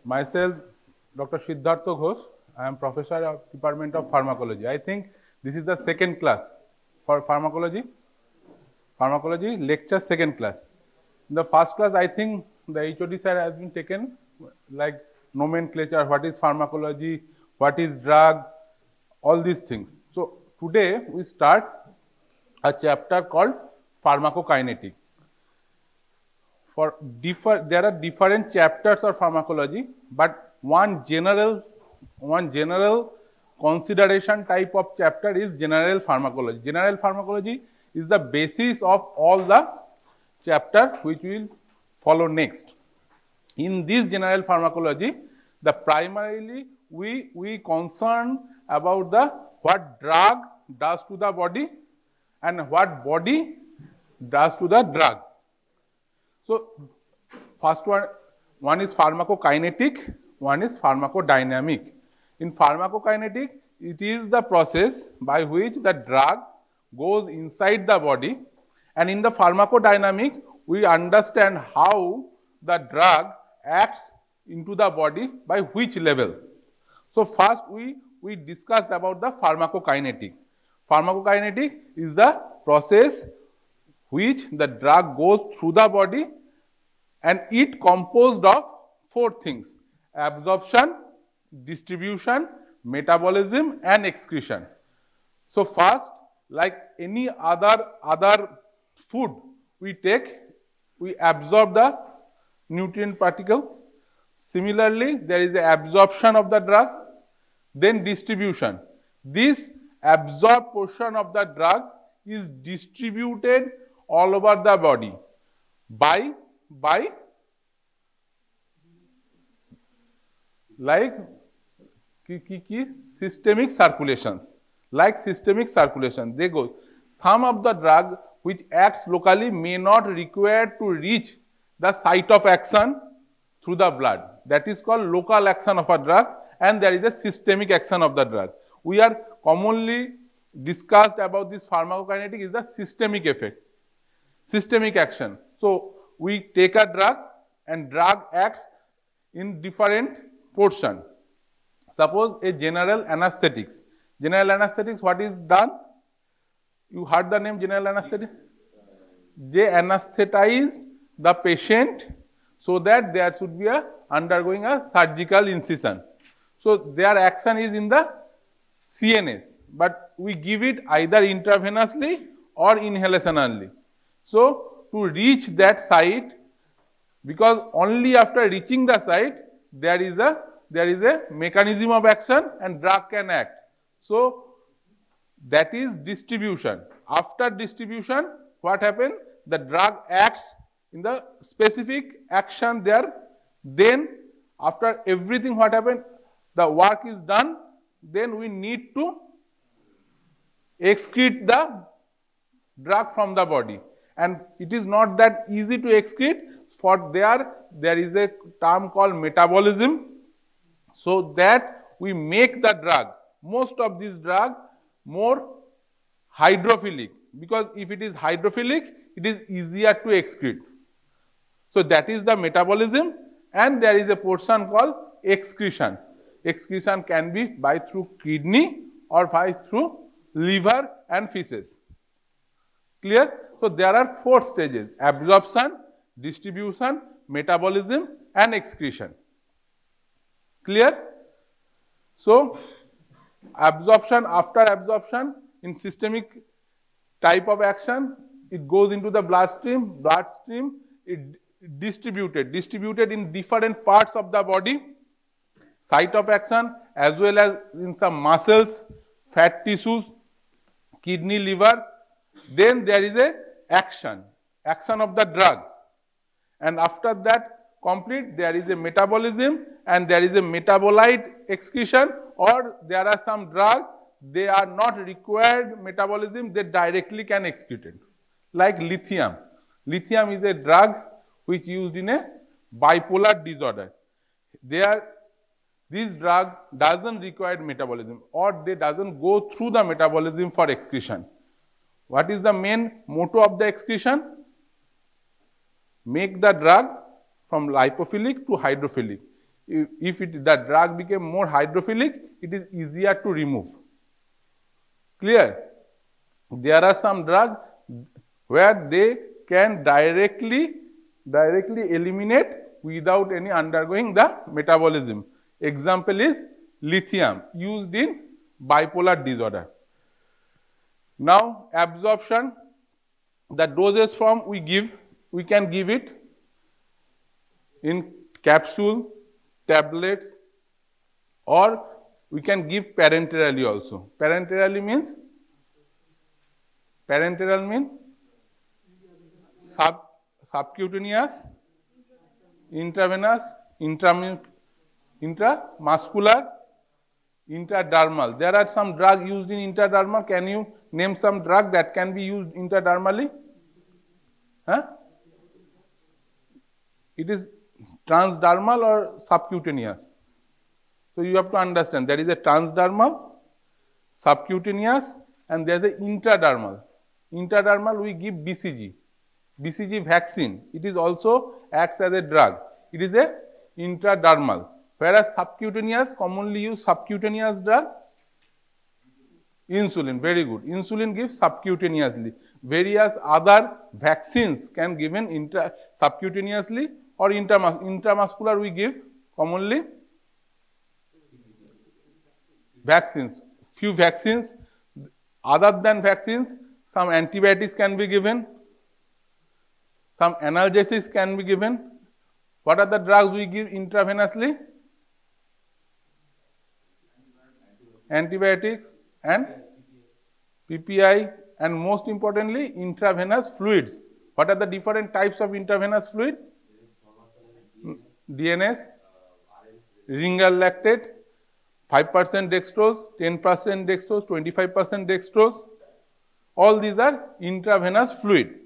Myself, Dr. Siddhartha Ghosh. I am professor of Department of Pharmacology. I think this is the second class for pharmacology. Pharmacology lecture second class. In the first class, I think the HOD sir has been taken like nomenclature, what is pharmacology, what is drug, all these things. So today we start a chapter called pharmacokinetic. There are different chapters of pharmacology, but one general consideration type of chapter is general pharmacology. General pharmacology is the basis of all the chapter which will follow next. In this general pharmacology, the primarily we concern about the what drug does to the body and what body does to the drug. So first one is pharmacokinetic, one is pharmacodynamic. In pharmacokinetic, it is the process by which the drug goes inside the body, and in the pharmacodynamic, we understand how the drug acts into the body by which level. So first we discussed about the pharmacokinetic. Pharmacokinetic is the process which the drug goes through the body, and it composed of four things: absorption, distribution, metabolism and excretion. So first, like any other food we take, we absorb the nutrient particle. Similarly, there is the absorption of the drug, then distribution. This absorbed portion of the drug is distributed all over the body by like systemic circulations. Like systemic circulation, they go. Some of the drug which acts locally may not require to reach the site of action through the blood. That is called local action of a drug, and there is a systemic action of the drug. We are commonly discussed about this pharmacokinetic is the systemic effect, systemic action. So we take a drug and drug acts in different portion. Suppose a general anesthetics. General anesthetics, what is done? You heard the name general anesthetic? They anesthetize the patient so that there should be undergoing a surgical incision. So their action is in the CNS, but we give it either intravenously or inhalationally. So to reach that site, because only after reaching the site there is a mechanism of action and drug can act. So that is distribution. After distribution, what happens? The drug acts in the specific action there. Then after everything what happened, the work is done, then we need to excrete the drug from the body. And it is not that easy to excrete. For there is a term called metabolism, so that we make the drug, most of this drug, more hydrophilic, because if it is hydrophilic, it is easier to excrete. So that is the metabolism, and there is a portion called excretion. Excretion can be by through kidney or by through liver and feces. Clear? So there are four stages: absorption, distribution, metabolism and excretion. Clear? So absorption, after absorption in systemic type of action, it goes into the bloodstream. Bloodstream it distributed in different parts of the body, site of action, as well as in some muscles, fat tissues, kidney, liver. Then there is a action of the drug, and after that complete, there is a metabolism and there is a metabolite excretion, or there are some drugs, they are not required metabolism, they directly can excrete it. Like lithium. Lithium is a drug which used in a bipolar disorder. This drug doesn't require metabolism, or they doesn't go through the metabolism for excretion. What is the main motto of the excretion? Make the drug from lipophilic to hydrophilic. if the drug became more hydrophilic, it is easier to remove. Clear? There are some drugs where they can directly eliminate without any undergoing the metabolism. Example is lithium, used in bipolar disorder. Now absorption, the dosage form we can give it in capsule, tablets, or we can give parenterally also. Parenterally means subcutaneous, intravenous, intramuscular, intradermal. There are some drugs used in intradermal. Can you name some drug that can be used intradermally? Huh? It is transdermal or subcutaneous. So you have to understand there is a transdermal, subcutaneous, and there is a intradermal. Intradermal we give BCG. BCG vaccine. It is also acts as a drug. It is a intradermal. Whereas subcutaneous, commonly used subcutaneous drug, insulin. Very good. Insulin gives subcutaneously. Various other vaccines can given subcutaneously or intramuscular we give commonly vaccines. Few vaccines. Other than vaccines, some antibiotics can be given. Some analgesics can be given. What are the drugs we give intravenously? Antibiotics and PPI, and most importantly intravenous fluids. What are the different types of intravenous fluid? DNS, ringal lactate, 5% dextrose, 10% dextrose, 25% dextrose. All these are intravenous fluid.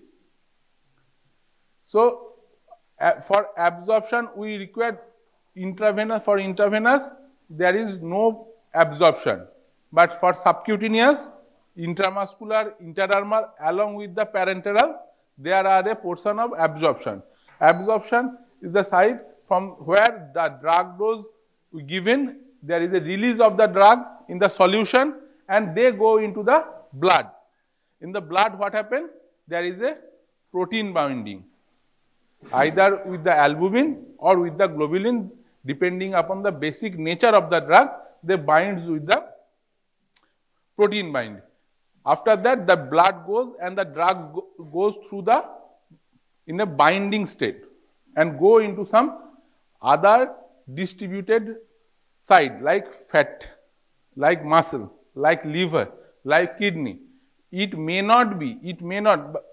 So for absorption we require intravenous. For intravenous there is no absorption, but for subcutaneous, intramuscular, intradermal along with the parenteral, there are a portion of absorption. Absorption is the site from where the drug dose given, there is a release of the drug in the solution and they go into the blood. In the blood what happens? There is a protein binding, either with the albumin or with the globulin, depending upon the basic nature of the drug, they binds with the protein bind. After that the blood goes and the drug goes through in a binding state and go into some other distributed side like fat, like muscle, like liver, like kidney. It may not,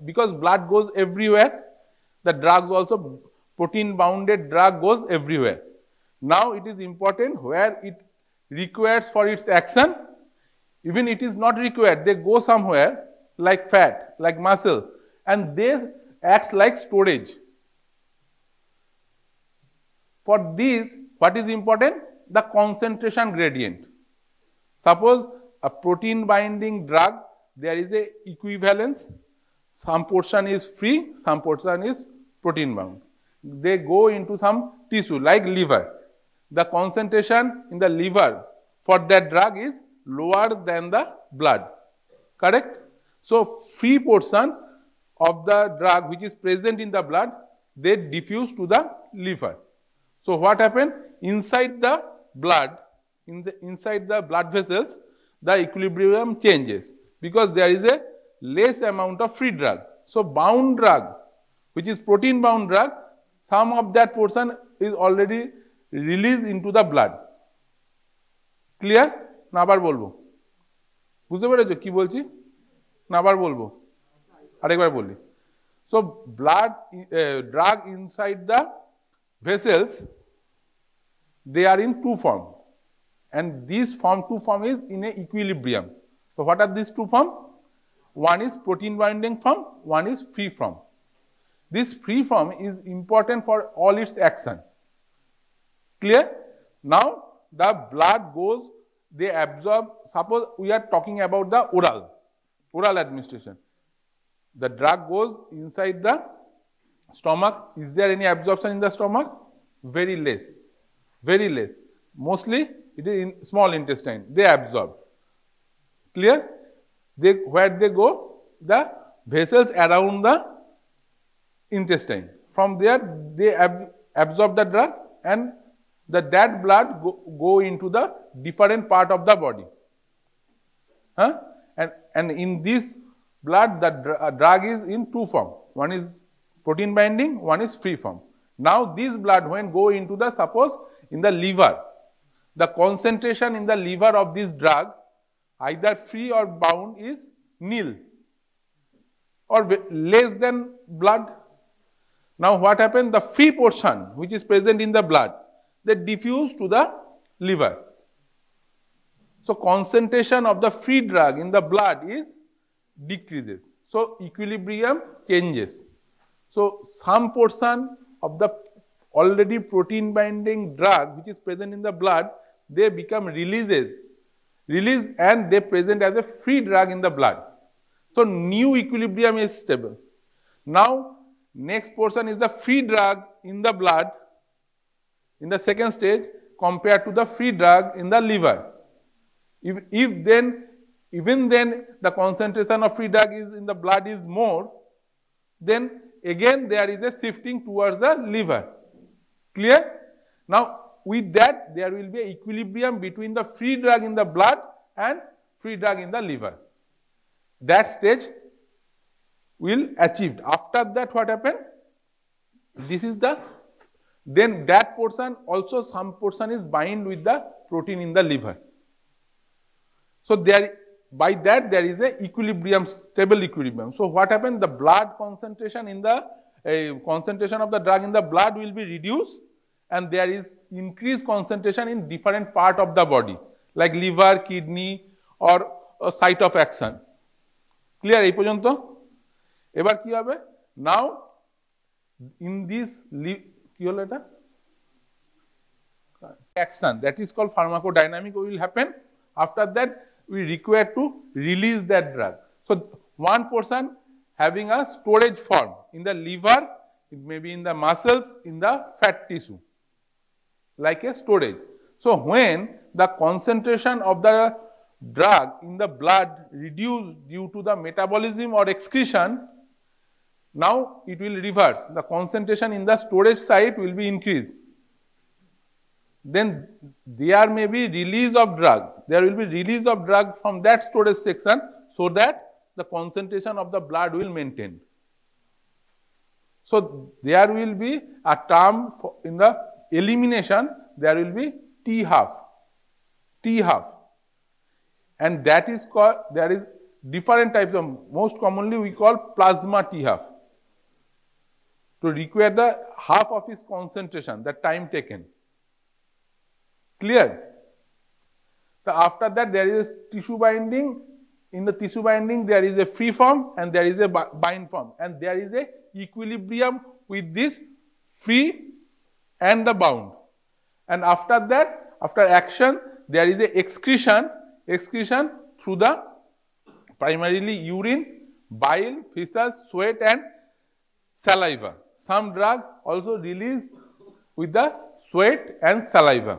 because blood goes everywhere, the drugs also, protein bounded drug goes everywhere. Now it is important where it requires for its action, even it is not required, they go somewhere like fat, like muscle, and they act like storage. For these, what is important? The concentration gradient. Suppose a protein binding drug, there is a equivalence, some portion is free, some portion is protein bound. They go into some tissue like liver. The concentration in the liver for that drug is lower than the blood, correct? So free portion of the drug which is present in the blood, they diffuse to the liver. So what happened? Inside the blood, inside the blood vessels, the equilibrium changes because there is a less amount of free drug. So bound drug, which is protein bound drug, some of that portion is already released into the blood. Clear? না আবার বলবো, বুঝতে পেরেছো কি বলছি? না আবার বলবো, আরেকবার বলি। So blood drug inside the vessels, they are in two form, and this two form is in a equilibrium. So what are these two form? One is protein binding form, one is free form. This free form is important for all its action. Clear? Now the blood goes, they absorb. Suppose we are talking about the oral administration. The drug goes inside the stomach. Is there any absorption in the stomach? Very less. very less. Mostly it is in small intestine, they absorb. Clear? Where they go? The vessels around the intestine. From there they absorb the drug, and that blood go into the different part of the body. And in this blood, the drug is in two forms. One is protein binding, one is free form. Now this blood, when go into the, suppose in the liver, the concentration in the liver of this drug, either free or bound, is nil or less than blood. Now what happens? The free portion which is present in the blood, they diffuse to the liver. So concentration of the free drug in the blood is decreases. So equilibrium changes. So some portion of the already protein binding drug which is present in the blood, they become released and they present as a free drug in the blood. So new equilibrium is stable. Now next portion is the free drug in the blood in the second stage compared to the free drug in the liver. Even then the concentration of free drug is in the blood is more, then again there is a shifting towards the liver. Clear? Now with that there will be an equilibrium between the free drug in the blood and free drug in the liver. That stage will achieved. After that what happened? This is the, then that portion also, some portion is bind with the protein in the liver. So there, by that there is a equilibrium, stable equilibrium. So what happened? The blood concentration in the concentration of the drug in the blood will be reduced, and there is increased concentration in different part of the body like liver, kidney or site of action. Clear এই পর্যন্ত? এবার কি হবে? Now in this কি হলো এটা? Action, that is called pharmacodynamic, will happen. After that we require to release that drug. So one portion having a storage form in the liver, it may be in the muscles, in the fat tissue, like a storage. So when the concentration of the drug in the blood reduced due to the metabolism or excretion, now it will reverse. The concentration in the storage site will be increased. Then there may be release of drug. There will be release of drug from that storage section, so that the concentration of the blood will maintain. So there will be a term for, in the elimination, there will be T half, and that is called, there is different types of, most commonly we call plasma T half, to require the half of its concentration, the time taken. Clear? So after that there is tissue binding. In the tissue binding there is a free form and there is a bind form, and there is a equilibrium with this free and the bound. And after that, after action, there is a excretion through the primarily urine, bile, feces, sweat and saliva. Some drug also released with the sweat and saliva.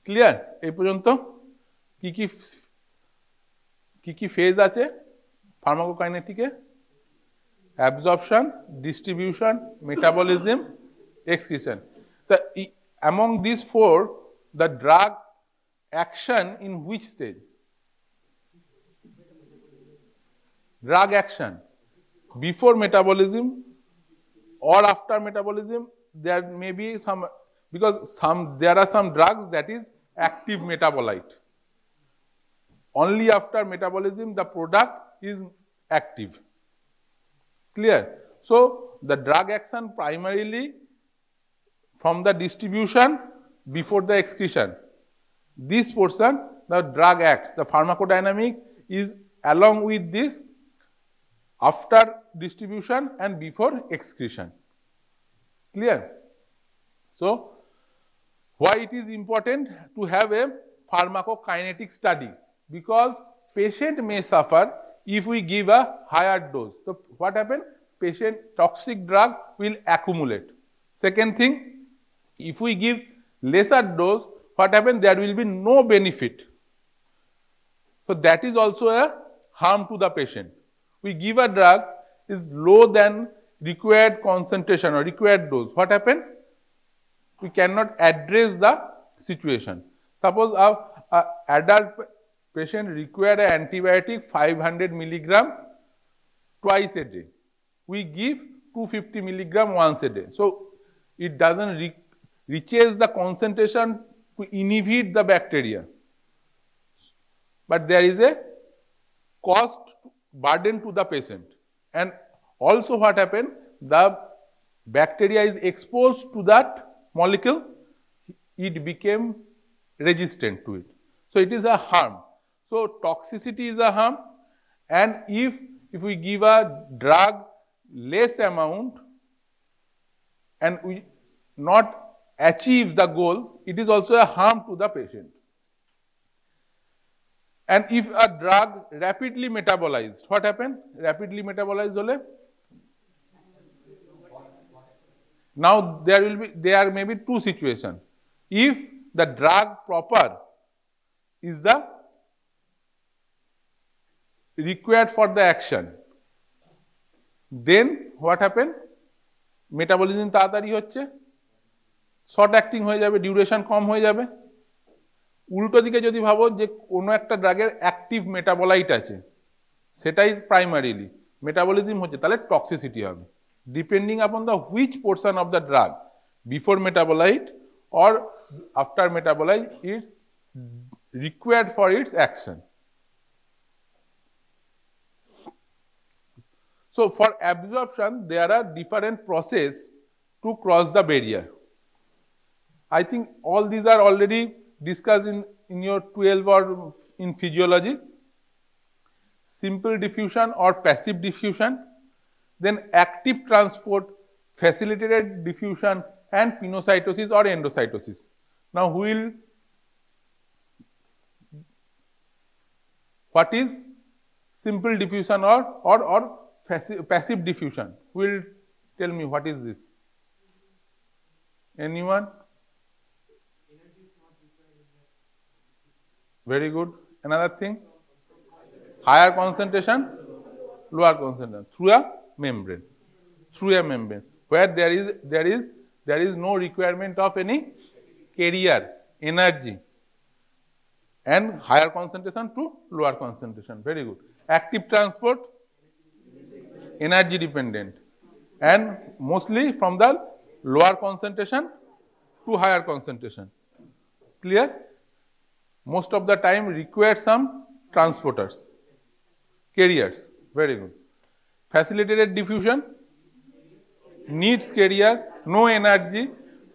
Clear? এই পর্যন্ত কি phase আছে ফার্মাকোকাইনেটিকে? Absorption, distribution, metabolism, excretion. Among these four, the drug action in which stage? Drug action before metabolism or after metabolism. There may be some, because there are some drugs that is active metabolite. Only after metabolism the product is active. Clear? So the drug action primarily from the distribution before the excretion. This portion, the drug acts, the pharmacodynamic is along with this after distribution and before excretion. Clear? So why it is important to have a pharmacokinetic study? Because patient may suffer if we give a higher dose. So what happens? Patient toxic drug will accumulate. Second thing, if we give lesser dose, what happens? There will be no benefit. So that is also a harm to the patient. We give a drug is low than required concentration or required dose. What happens? We cannot address the situation. Suppose a adult patient require an antibiotic 500 milligram twice a day. We give 250 milligram once a day. So it doesn't reaches the concentration to inhibit the bacteria. But there is a cost burden to the patient. And also what happened? The bacteria is exposed to that molecule, it became resistant to it. So it is a harm. So toxicity is a harm, and if we give a drug less amount and we not achieve the goal, it is also a harm to the patient. And if a drug rapidly metabolized, what happened? Rapidly metabolized hole? Now there may be two situations. If the drug proper is the required for the action, then what happen? Metabolism তাড়াতাড়ি হচ্ছে, short acting হয়ে যাবে, duration কম হয়ে যাবে। উল্টো দিকে যদি ভাবো যে কোনো একটা ড্রাগের অ্যাক্টিভ মেটাবলাইট আছে, সেটাই প্রাইমারিলি মেটাবলিজম হচ্ছে, তাহলে টক্সিসিটি হবে, depending upon the which portion of the drug before metabolite or after metabolite is required for its action. So for absorption there are different processes to cross the barrier. I think all these are already discussed in your 12 or in physiology. Simple diffusion or passive diffusion, then active transport, facilitated diffusion, and pinocytosis or endocytosis. Now what is simple diffusion or passive diffusion? Who will tell me what is this? Anyone? Very good. Another thing? Higher concentration, lower concentration through a membrane. Through a membrane where there is no requirement of any carrier energy, and higher concentration to lower concentration. Very good. Active transport, energy dependent, and mostly from the lower concentration to higher concentration. Clear? Most of the time require some transporters, carriers. Very good. Facilitated diffusion needs carrier, no energy,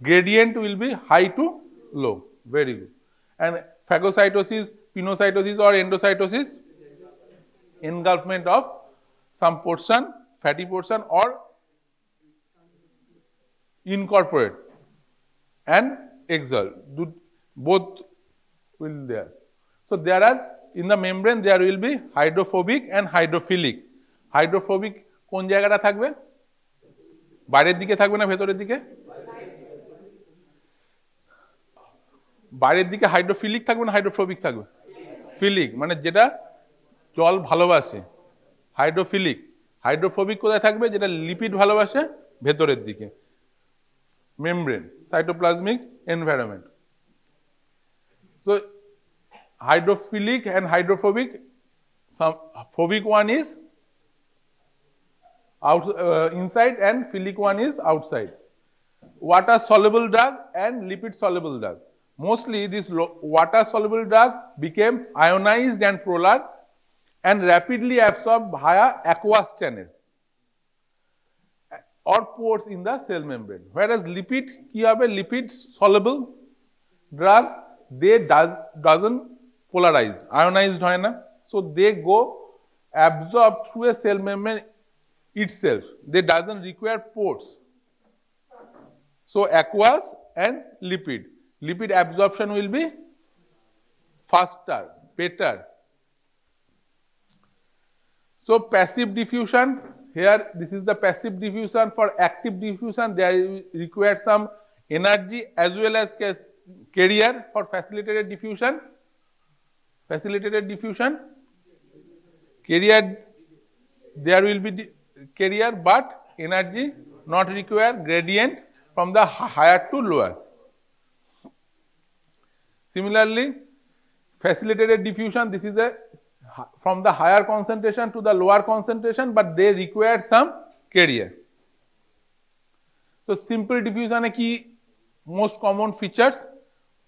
gradient will be high to low. Very good. And phagocytosis, pinocytosis or endocytosis, engulfment of some portion, fatty portion or incorporate and exalt, both will there. So there are in the membrane there will be hydrophobic and hydrophilic. Hydrophobic কোন জায়গাটা থাকবে? বাইরের দিকে থাকবে না ভেতরের দিকে? বাইরের দিকে হাইড্রোফিলিক থাকবে না হাইড্রোফোবিক থাকবে? ফিলিক, মানে যেটা জল ভালোবাসে হাইড্রোফিলিক। হাইড্রোফোবিক কোথায় থাকবে? যেটা লিপিড ভালোবাসে ভেতরের দিকে, membrane, cytoplasmic environment. So hydrophilic and hydrophobic, some phobic one is inside and philic one is outside. Water soluble drug and lipid soluble drug. Mostly this water soluble drug became ionized and polar and rapidly absorbed via aqueous channel or pores in the cell membrane. Whereas lipid ki hobe? Lipid soluble drug, they doesn't polarize, ionized hoy na, so they go absorb through a cell membrane itself. They doesn't require pores. So aqueous and lipid absorption will be faster, better. So passive diffusion here this is the passive diffusion. For active diffusion, there requires some energy as well as carrier. For facilitated diffusion, carrier, there will be carrier but energy not required, gradient from the higher to lower. Similarly, facilitated diffusion, this is a from the higher concentration to the lower concentration, but they require some carrier. So simple diffusion is key most common features.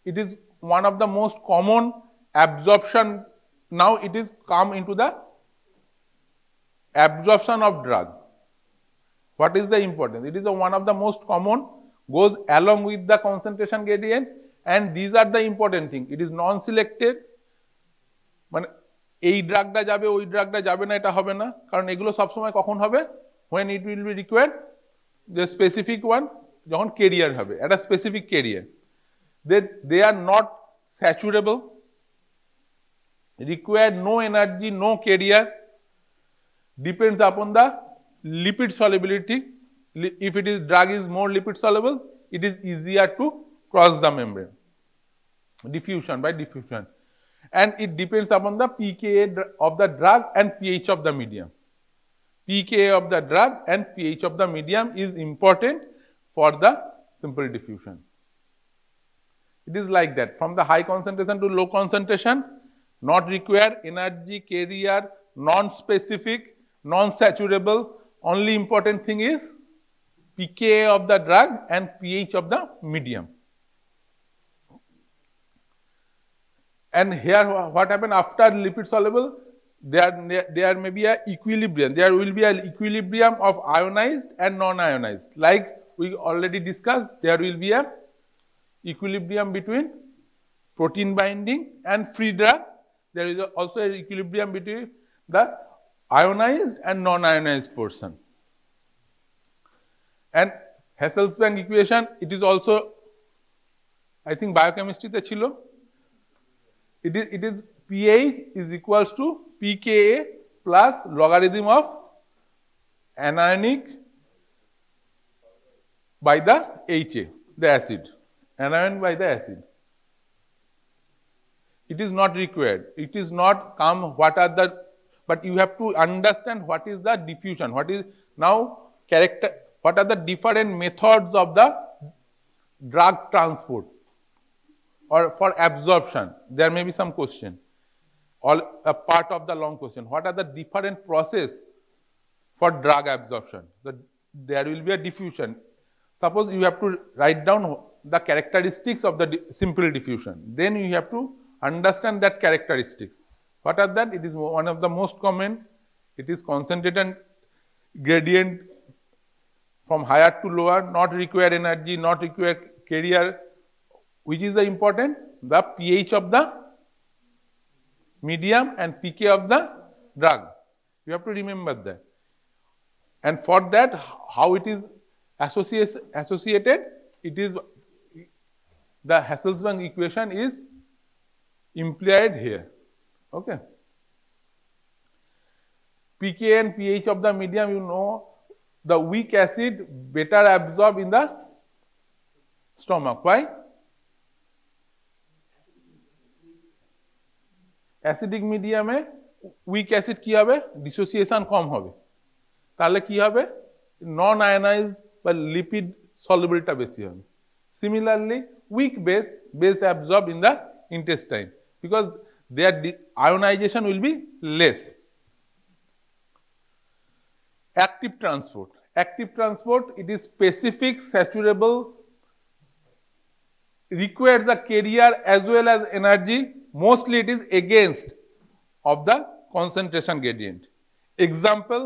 It is one of the most common absorption. Now it is come into the absorption of drug. What is the importance? It is one of the most common, goes along with the concentration gradient, and these are the important thing. It is non-selected, মানে এই ড্রাগটা যাবে ওই ড্রাগটা যাবে না এটা হবে না, কারণ এগুলো সব সময় কখন হবে, when it will be required, the specific one যখন carrier হবে, একটা specific carrier. They are not saturable, require no energy, no carrier, depends upon the lipid solubility. If it is drug is more lipid soluble, it is easier to cross the membrane. Diffusion by diffusion. And it depends upon the pKa of the drug and pH of the medium. pKa of the drug and pH of the medium is important for the simple diffusion. It is like that. From the high concentration to low concentration, not require energy, carrier, non-specific, non-saturable. Only important thing is pKa of the drug and pH of the medium. And here what happened after lipid soluble, there may be a equilibrium. There will be an equilibrium of ionized and non-ionized. Like we already discussed, there will be a equilibrium between protein binding and free drug. There is also an equilibrium between the ionized and non-ionized portion. And Hasselbalch equation, it is also, I think biochemistry te chilo. It is pH is equals to pKa plus logarithm of anionic by the HA, the acid, anion by the acid. It is not required. It is not come what are the, but you have to understand what is the diffusion, what is now character, what are the different methods of the drug transport or for absorption. There may be some question or a part of the long question. What are the different process for drug absorption? There will be a diffusion. Suppose you have to write down the characteristics of the simple diffusion. Then you have to understand that characteristics. What are that? It is one of the most common. It is concentrated gradient from higher to lower, not require energy, not require carrier. Which is the important? The pH of the medium and pK of the drug. You have to remember that. And for that, how it is associated, it is the Hasselbalch equation is implied here. Okay. pK and pH of the medium, you know, the weak acid better absorb in the stomach. Why? Acidic মিডিয়ামে week acid কি হবে, dissociation কম হবে, তাহলে কি হবে, নন ionise বা lipid সলিবলটা বেশি হবে। Similarly weak base absorb in the intestine because their ionization will be less. Active transport it is specific, saturable, requires the carrier as well as energy. Mostly it is against of the concentration gradient. Example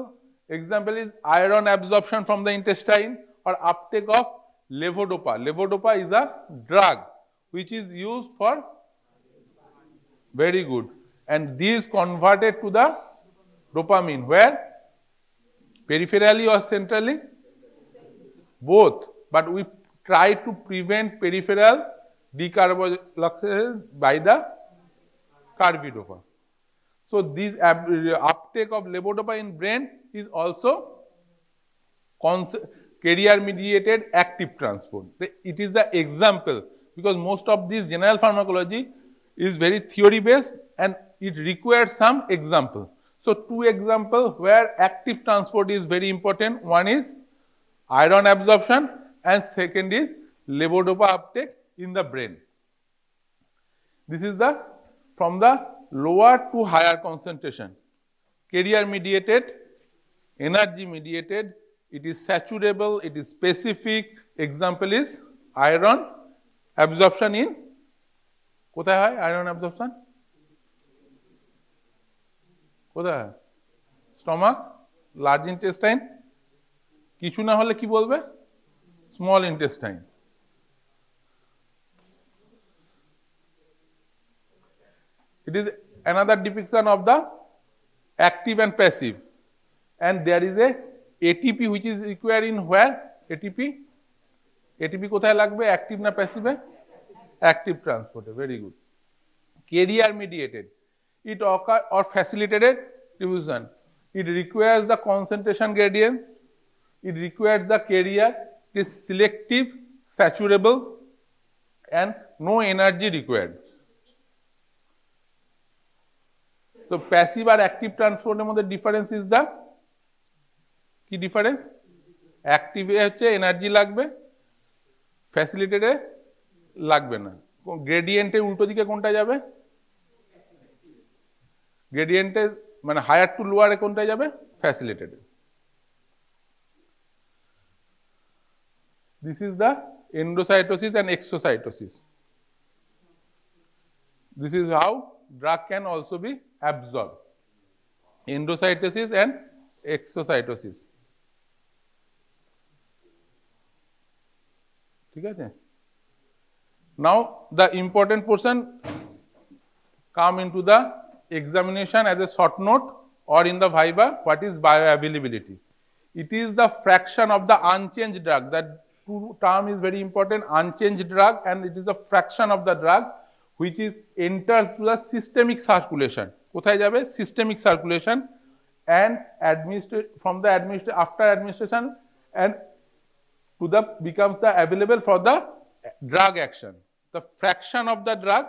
is iron absorption from the intestine or uptake of levodopa. Levodopa is a drug which is used for, very good, and this converted to the dopamine where peripherally or centrally, both, but we try to prevent peripheral decarbonylation by the carbidopa. So this uptake of levodopa in brain is also carrier mediated active transport. It is the example, because most of this general pharmacology is very theory based and it requires some example. So, two examples where active transport is very important. One is iron absorption and second is levodopa uptake in the brain. This is the from the lower to higher concentration. Carrier mediated, energy mediated, it is saturable, it is specific. Example is iron absorption in কোথায় হয় iron absorption? কোথায় হয়? Stomach, large intestine, কিছু না হলে কি বলবে? Small intestine. It is another depiction of the active and passive, and there is a ATP which is required in where? ATP কোথায় লাগবে? Active না passive? Active transport. Very good. Carrier mediated, it occur or facilitated diffusion. It requires the concentration gradient, it requires the carrier, it is selective, saturable and no energy required. So passive or active transport এর মধ্যে difference is the কি difference? Active এ হচ্ছে energy লাগবে, facilitated এ লাগবে না। Gradient এর উল্টো দিকে কোনটা যাবে? Gradient এ মানে higher to lower এ কোনটা যাবে? Facilitated A. This is the endocytosis and exocytosis. This is how drug can also be absorbed. Endocytosis and exocytosis. ঠিক আছে? Now the important portion come into the examination as a short note or in the viva. What is bioavailability? It is the fraction of the unchanged drug. That term is very important, unchanged drug, and it is the fraction of the drug which is enters to the systemic circulation. কোথায় যাবে? Systemic circulation and from the after administration and to the becomes the available for the drug action. The fraction of the drug,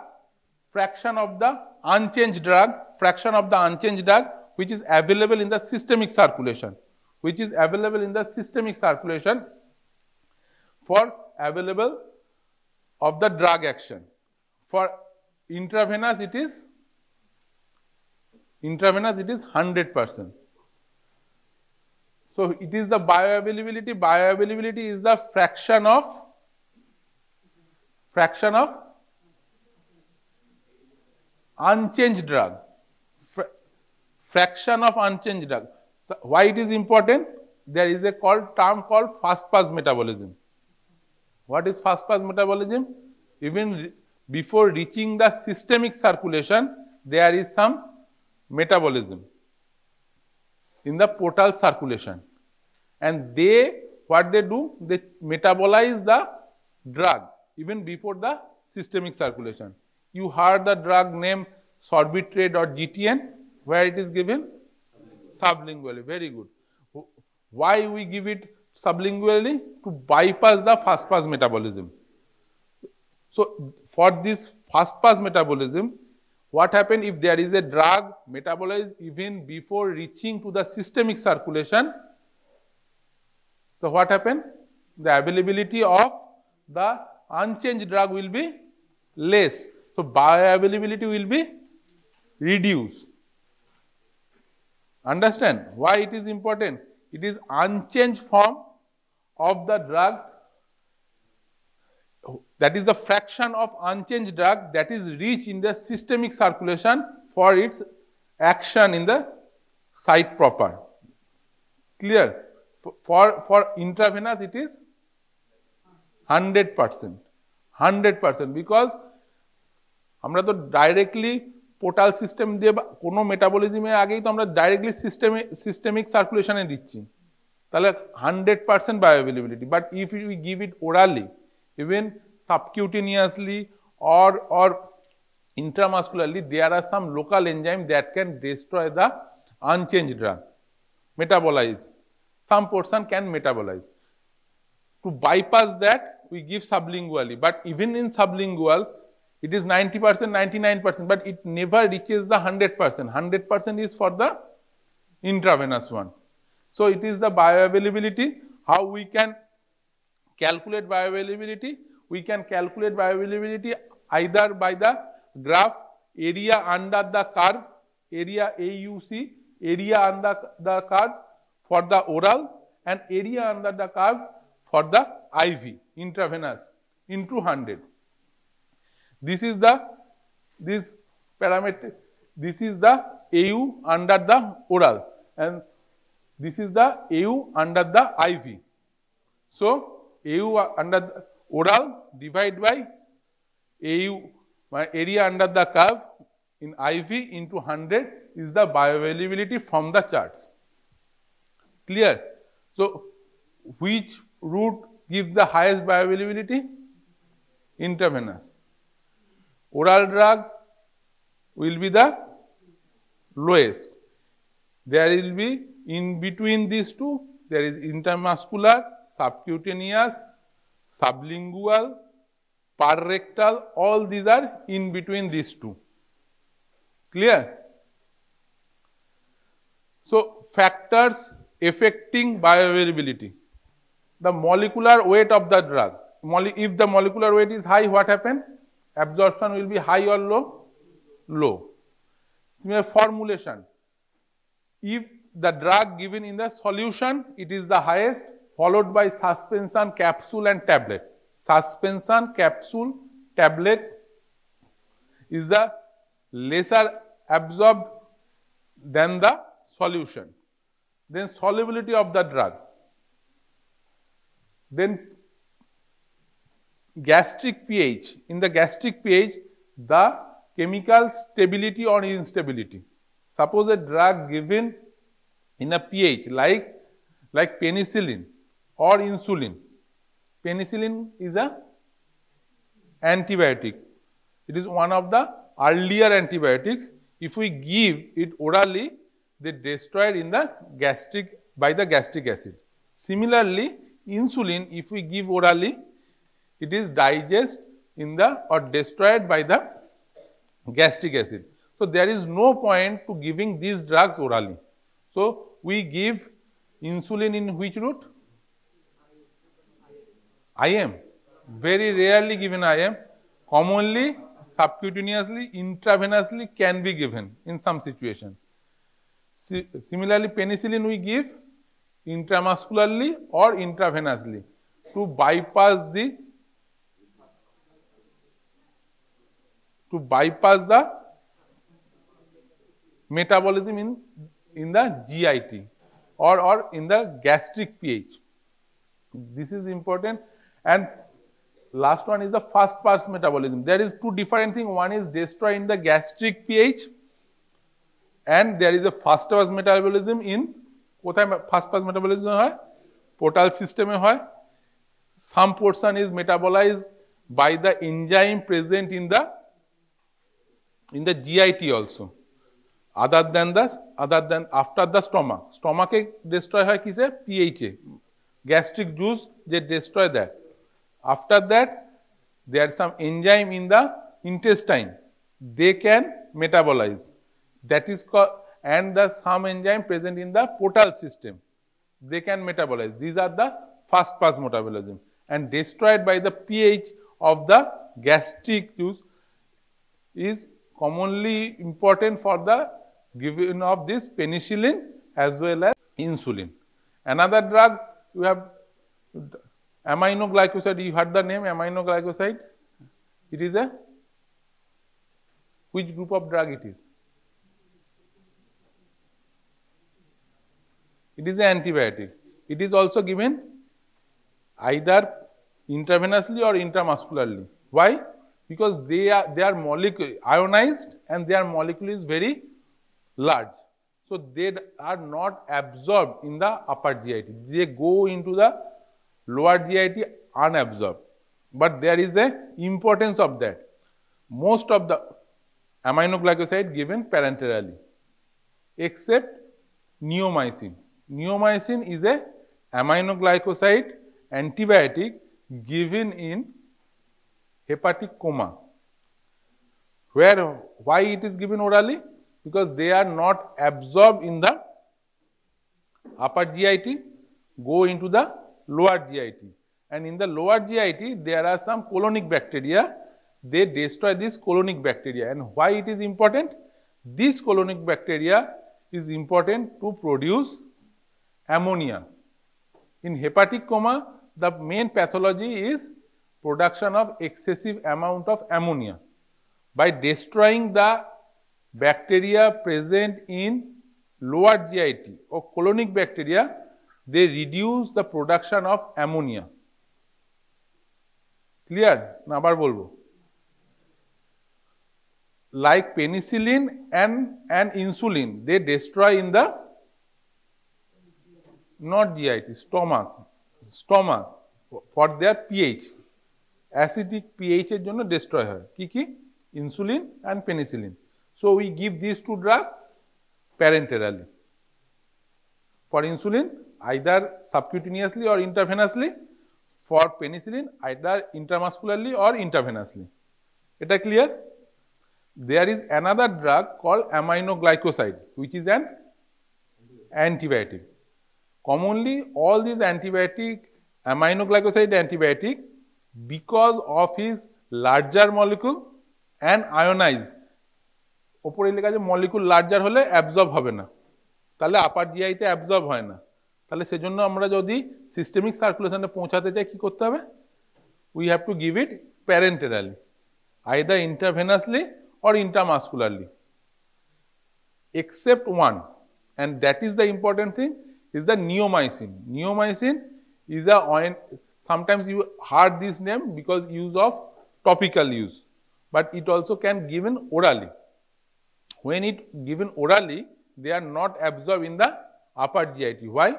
fraction of the unchanged drug, fraction of the unchanged drug which is available in the systemic circulation, which is available in the systemic circulation for available of the drug action. For intravenous it is 100%. So it is the bioavailability. Bioavailability is the fraction of unchanged drug. Fraction of unchanged drug. So why it is important? There is a term called fast pass metabolism. What is fast pass metabolism? Even before reaching the systemic circulation, there is some metabolism in the portal circulation, and what they do, they metabolize the drug even before the systemic circulation. You heard the drug name sorbitrate or GTN, where it is given sublingually. Very good. Why we give it sublingually? To bypass the fast pass metabolism. So for this fast pass metabolism, what happens if there is a drug metabolized even before reaching to the systemic circulation? So what happens? The availability of the unchanged drug will be less. So bioavailability will be reduced. Understand why it is important? It is unchanged form of the drug, that is the fraction of unchanged drug that is reached in the systemic circulation for its action in the site proper. Clear? For intravenous it is 100%. 100% because আমরা তো directly portal system দিয়ে কোনো মেটাবলিজমের আগেই তো আমরা directly systemic সার্কুলেশনে দিচ্ছি, তাহলে 100% bioavailability. But if you give it orally, even subcutaneously or intramuscularly, there are some local enzymes that can destroy the unchanged drug, metabolize, some portion can metabolize. To bypass that, we give sublingually, but even in sublingual, it is 90%, 99%, but it never reaches the 100%. 100% is for the intravenous one. So it is the bioavailability. How we can calculate bioavailability? We can calculate bioavailability either by the graph area under the curve, area AUC, area under the curve for the oral, and area under the curve for the IV, intravenous, into 100. This is the parameter. This is the AU under the oral, and this is the AU under the IV. So AU under the oral divided by AU, area under the curve in IV into 100 is the bioavailability from the charts. Clear? So which route gives the highest bioavailability? Intravenous. Oral drug will be the lowest. There will be in between these two, there is intramuscular, subcutaneous, sublingual, parrectal, all these are in between these two. Clear? So factors affecting bioavailability. The molecular weight of the drug. If the molecular weight is high, what happens? Absorption will be high or low? Low. Similar formulation. If the drug given in the solution, it is the highest, followed by suspension, capsule and tablet. Suspension, capsule, tablet is the lesser absorbed than the solution. Then solubility of the drug. Then gastric pH. In the gastric pH, the chemical stability or instability. Suppose a drug given in a pH like penicillin or insulin. Penicillin is a antibiotic. It is one of the earlier antibiotics. If we give it orally, they destroyed in the gastric by the gastric acid. Similarly, insulin, if we give orally, it is digested in the or destroyed by the gastric acid. So there is no point to giving these drugs orally. So we give insulin in which route? IM. Very rarely given IM. Commonly subcutaneously, intravenously can be given in some situation. Similarly, penicillin we give intramuscularly or intravenously to bypass the metabolism in the GIT or in the gastric pH. This is important. And last one is the first pass metabolism. There is two different things. One is destroy in the gastric pH, and there is a first pass metabolism in first pass metabolism hoy portal system hoy. Some portion is metabolized by the enzyme present in the GIT also. Other than after the stomach. Stomach destroy hoy kise pH. Gastric juice they destroy that. After that, there is some enzyme in the intestine. They can metabolize. That is called, and the some enzyme present in the portal system. They can metabolize. These are the first pass metabolism. And destroyed by the pH of the gastric juice is commonly important for the giving of this penicillin as well as insulin. Another drug you have aminoglycoside. You heard the name aminoglycoside. It is a which group of drug it is? It is an antibiotic. It is also given either intravenously or intramuscularly. Why? Because they are molecule ionized and their molecule is very large. So they are not absorbed in the upper GIT. They go into the lower GIT unabsorbed. But there is a importance of that. Most of the aminoglycoside given parenterally, except neomycin. Neomycin is a aminoglycoside antibiotic given in hepatic coma. Why it is given orally? Because they are not absorbed in the upper GIT, go into the lower GIT, and in the lower GIT there are some colonic bacteria. They destroy this colonic bacteria. And why it is important? This colonic bacteria is important to produce ammonia. In hepatic coma, the main pathology is production of excessive amount of ammonia. By destroying the bacteria present in lower GIT or colonic bacteria, they reduce the production of ammonia. Clear? Na abar bolbo. Like penicillin and insulin, they destroy in the not GIT, stomach for their pH, acidic pH এর জন্য destroy হয় কি insulin and penicillin. So we give these two drugs parenterally. For insulin, either subcutaneously or intravenously. For penicillin, either intramuscularly or intravenously. Eta clear? There is another drug called aminoglycoside, which is an antibiotic. Commonly, all these aminoglycoside antibiotic, because of his larger molecule and ionized, ওপরে লেখা আছে molecule larger হলে absorb হবে না, তাহলে আপার জিআইতে absorb হয় না, তাহলে সেজন্য আমরা যদি সিস্টেমিক সার্কুলেশনে পৌঁছাতে চাই কি করতে হবে? We have to give it parenterally, either intravenously or intramuscularly, except one, and that is the important thing, is the neomycin. Neomycin is sometimes you heard this name because use of topical use, but it also can given orally. When it given orally, they are not absorbed in the upper GIT. Why?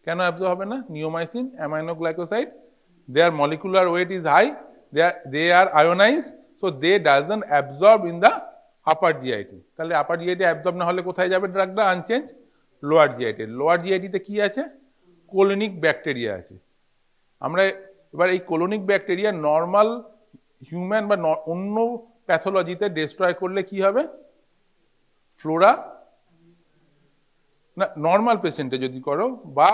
Can absorb হবে না? Neomycin, aminoglycoside, their molecular weight is high, they are ionized, so they doesn't absorb in the upper GIT. তাহলে upper GIT absorb না হলে কোথায় যাবে ড্রাগটা? Unchanged lower GIT. Lower GIT তে কি আছে? কোলোনিক ব্যাকটেরিয়া আছে। আমরা এবার এই কোলোনিক ব্যাকটেরিয়া নরমাল হিউম্যান বা অন্য প্যাথোলজিতে ডিস্ট্রয় করলে কি হবে? ফ্লোরা না, নরমাল পেশেন্টে যদি করো বা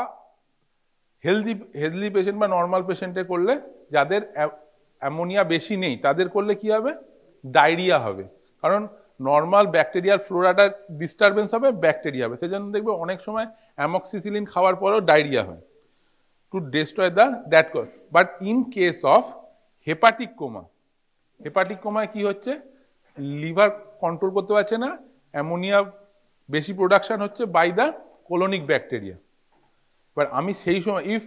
হেলদি পেশেন্ট বা নরমাল পেশেন্টে করলে, যাদের অ্যামোনিয়া বেশি নেই তাদের করলে কি হবে? ডায়রিয়া হবে। কারণ নর্মাল ব্যাকটেরিয়ার ফ্লোরাটা ডিস্টারবেন্স হবে, ব্যাকটেরিয়া হবে। সেজন্য দেখবে অনেক সময় অ্যামক্সিসিলিন খাওয়ার পরেও ডায়রিয়া হয়, to destroy that cause. But in case of hepatic coma, hepatic কোমায় কি হচ্ছে? লিভার কন্ট্রোল করতে পারছে না, অ্যামোনিয়া বেশি প্রোডাকশন হচ্ছে বাই দ্য কোলোনিক ব্যাকটেরিয়া। এবার আমি সেই সময় if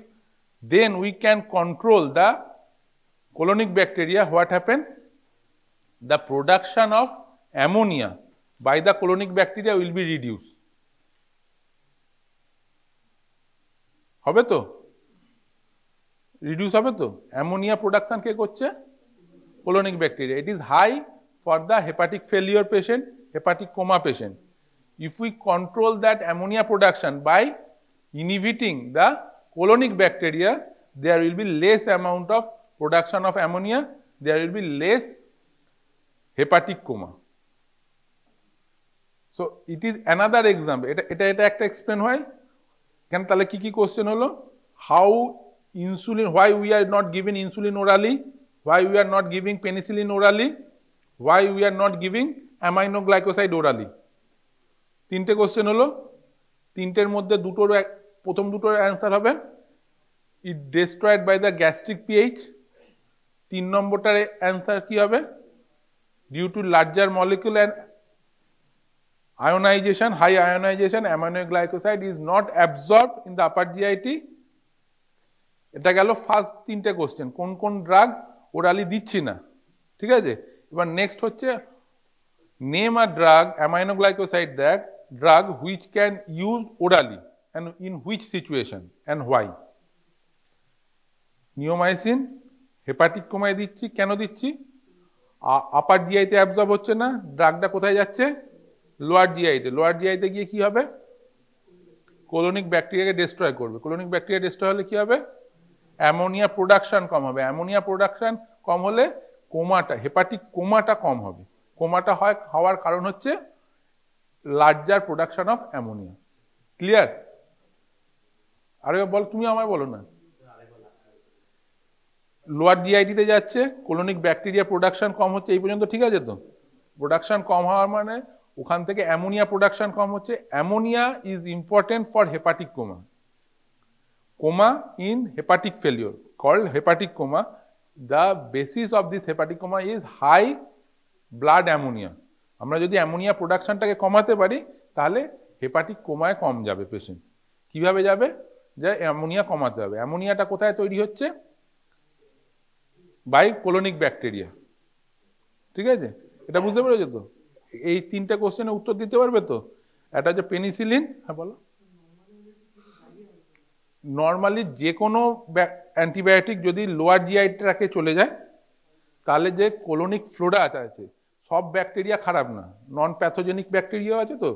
then we can control the colonic bacteria, what happen? The production of ammonia by the colonic bacteria will be reduced. হবে তো? রিডিউস হবে তো? অ্যামোনিয়া প্রোডাকশন কে করছে? colonic bacteria. It is high for the hepatic failure patient, hepatic coma patient. If we control that ammonia production by inhibiting the colonic bacteria, there will be less amount of production of ammonia, there will be less hepatic coma. So it is another example. এটা একটা explain হয়। কেন তাহলে কি question হলো? How insulin, why we are not giving insulin orally, why we are not giving penicillin orally, why we are not giving aminoglycoside orally? তিনটে question হলো, তিনটের মধ্যে প্রথম দুটোর অ্যান্সার হবে it destroyed by the gastric pH। 3 নম্বরটার answer কি হবে? Due to larger molecule and ionization, high ionization, aminoglycoside is not absorbed in the upper GIT. এটা গেল ফার্স্ট তিনটে কোশ্চেন, কোন কোন ড্রাগ ওরালি দিচ্ছি না। ঠিক আছে, এবার নেক্সট হচ্ছে name a drug, aminoglycoside drug which can use orally and in which situation and why. Neomycin hepatic কোমায় দিচ্ছি, কেন দিচ্ছি? আপার জিআইতে অ্যাবজর্ব হচ্ছে না, ড্রাগটা কোথায় যাচ্ছে? লোয়ার জিআইতে। লোয়ার জিআইতে গিয়ে কি হবে? কোলোনিক ব্যাকটেরিয়াকে ডিস্ট্রয় করবে। কোলোনিক ব্যাকটেরিয়া ডিস্ট্রয় হলে কি হবে? অ্যামোনিয়া প্রোডাকশন কম হবে। অ্যামোনিয়া প্রোডাকশন কম হলে কোমাটা, হেপাটিক কোমাটা কম হবে। কোমাটা হওয়ার কারণ হচ্ছে larger production of ammonia. Clear? আরে বল, তুমি আমায় বলো না। লোয়ার জিআইটিতে যাচ্ছে, কোলোনিক ব্যাকটেরিয়া প্রোডাকশন কম হচ্ছে, এই পর্যন্ত ঠিক আছে তো? প্রোডাকশন কম হওয়ার মানে ওখান থেকে অ্যামোনিয়া প্রোডাকশন কম হচ্ছে। Ammonia is important for hepatic coma. Coma in hepatic failure called hepatic coma, the basis of this hepatic coma is high blood ammonia. আমরা যদি অ্যামোনিয়া প্রোডাকশনটাকে কমাতে পারি তাহলে হেপাটিক কোমায় কম যাবে পেশেন্ট। কিভাবে যাবে? যে অ্যামোনিয়া কমাতে হবে। অ্যামোনিয়াটা কোথায় তৈরি হচ্ছে? By colonic bacteria. ঠিক আছে, এটা বুঝতে পেরেছো তো? এই তিনটা কোশ্চেনের উত্তর দিতে পারবে তো? একটা হচ্ছে পেনিসিলিন। হ্যাঁ বলো। নর্মালি যে কোনো অ্যান্টিবায়োটিক যদি লোয়ার জিআই ট্র্যাকে চলে যায় তাহলে যে কোলোনিক ফ্লোরা আছে, সব ব্যাকটেরিয়া খারাপ না, নন প্যাথোজেনিক ব্যাকটেরিয়া আছে, তো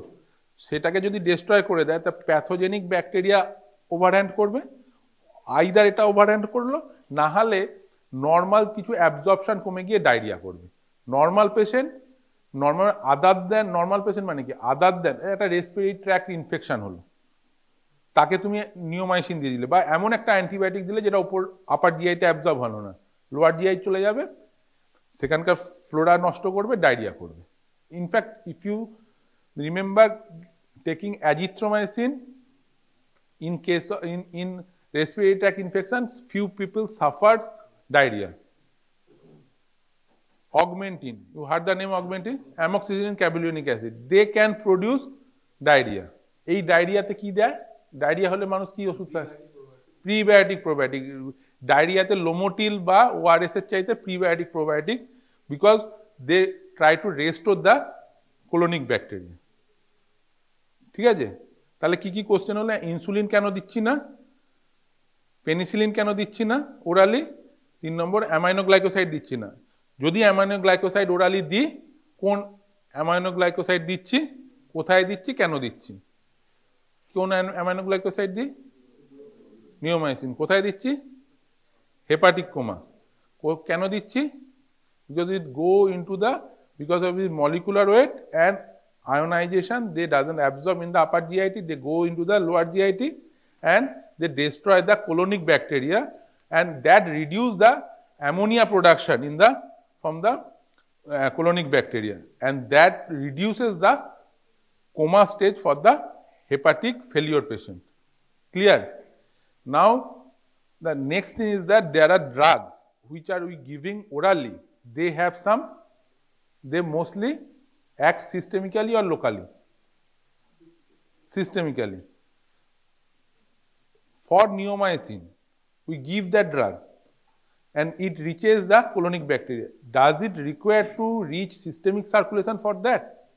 সেটাকে যদি ডিস্ট্রয় করে দেয় তা প্যাথোজেনিক ব্যাকটেরিয়া ওভারহ্যান্ড করবে। আইদার এটা ওভারহ্যান্ড করলো, না হলে নর্মাল কিছু অ্যাবজর্পশন কমে গিয়ে ডায়রিয়া করবে। নর্মাল পেশেন্ট, নর্মাল আদার দেন, নর্মাল পেশেন্ট মানে কি? আদার দেন একটা রেসপিরেটরি ট্র্যাক্ট ইনফেকশন হলো, তাকে তুমি নিওমাইসিন দিয়ে দিলে বা এমন একটা অ্যান্টিবায়োটিক দিলে যেটা উপর আপার জিআইতে অ্যাবজর্ব হলো না, লোয়ার জিআই চলে যাবে, সেখানকার ফ্লোরা নষ্ট করবে, ডায়রিয়া করবে। In fact if you remember taking azithromycin in case of, in respiratory tract infections, few people suffered diarrhea. Augmentin, you heard the name Augmentin? Amoxicillin carbonic acid, they can produce diarrhea. এই ডায়রিয়াতে কি দেয়? Diarrhoea হলে মানুষ কি ওষুধ খায়? Prebiotic probiotic. ডায়রিয়াতে লোমোটিল বা ORS এর চাইতে prebiotic probiotic, because they try to restore the colonic bacteria. ঠিক আছে, তাহলে কি কি কোশ্চেন হলো? ইনসুলিন কেন দিচ্ছি না, পেনিসিলিন কেন দিচ্ছি না ওরালি? 3 নম্বর, অ্যামাইনোগ্লাইকোসাইড দিচ্ছি না। যদি অ্যামাইনোগ্লাইকোসাইড ওরালি দিই, কোন অ্যামাইনোগ্লাইকোসাইড দিচ্ছি, কোথায় দিচ্ছি, কেন দিচ্ছি? কোন অ্যামাইনোগ্লাইকোসাইড দিই? নিওমাইসিন। কোথায় দিচ্ছি? Hepatic coma. কেন দিচ্ছি? because it go into the, because of its molecular weight and ionization, they doesn't absorb in the upper GIT, they go into the lower GIT and they destroy the colonic bacteria, and that reduce the ammonia production in the from the colonic bacteria, and that reduces the coma stage for the hepatic failure patient. Clear? Now the next thing is that there are drugs which are we giving orally. They have some, they mostly act systemically or locally? Systemically. For neomycin, we give that drug and it reaches the colonic bacteria. Does it require to reach systemic circulation for that?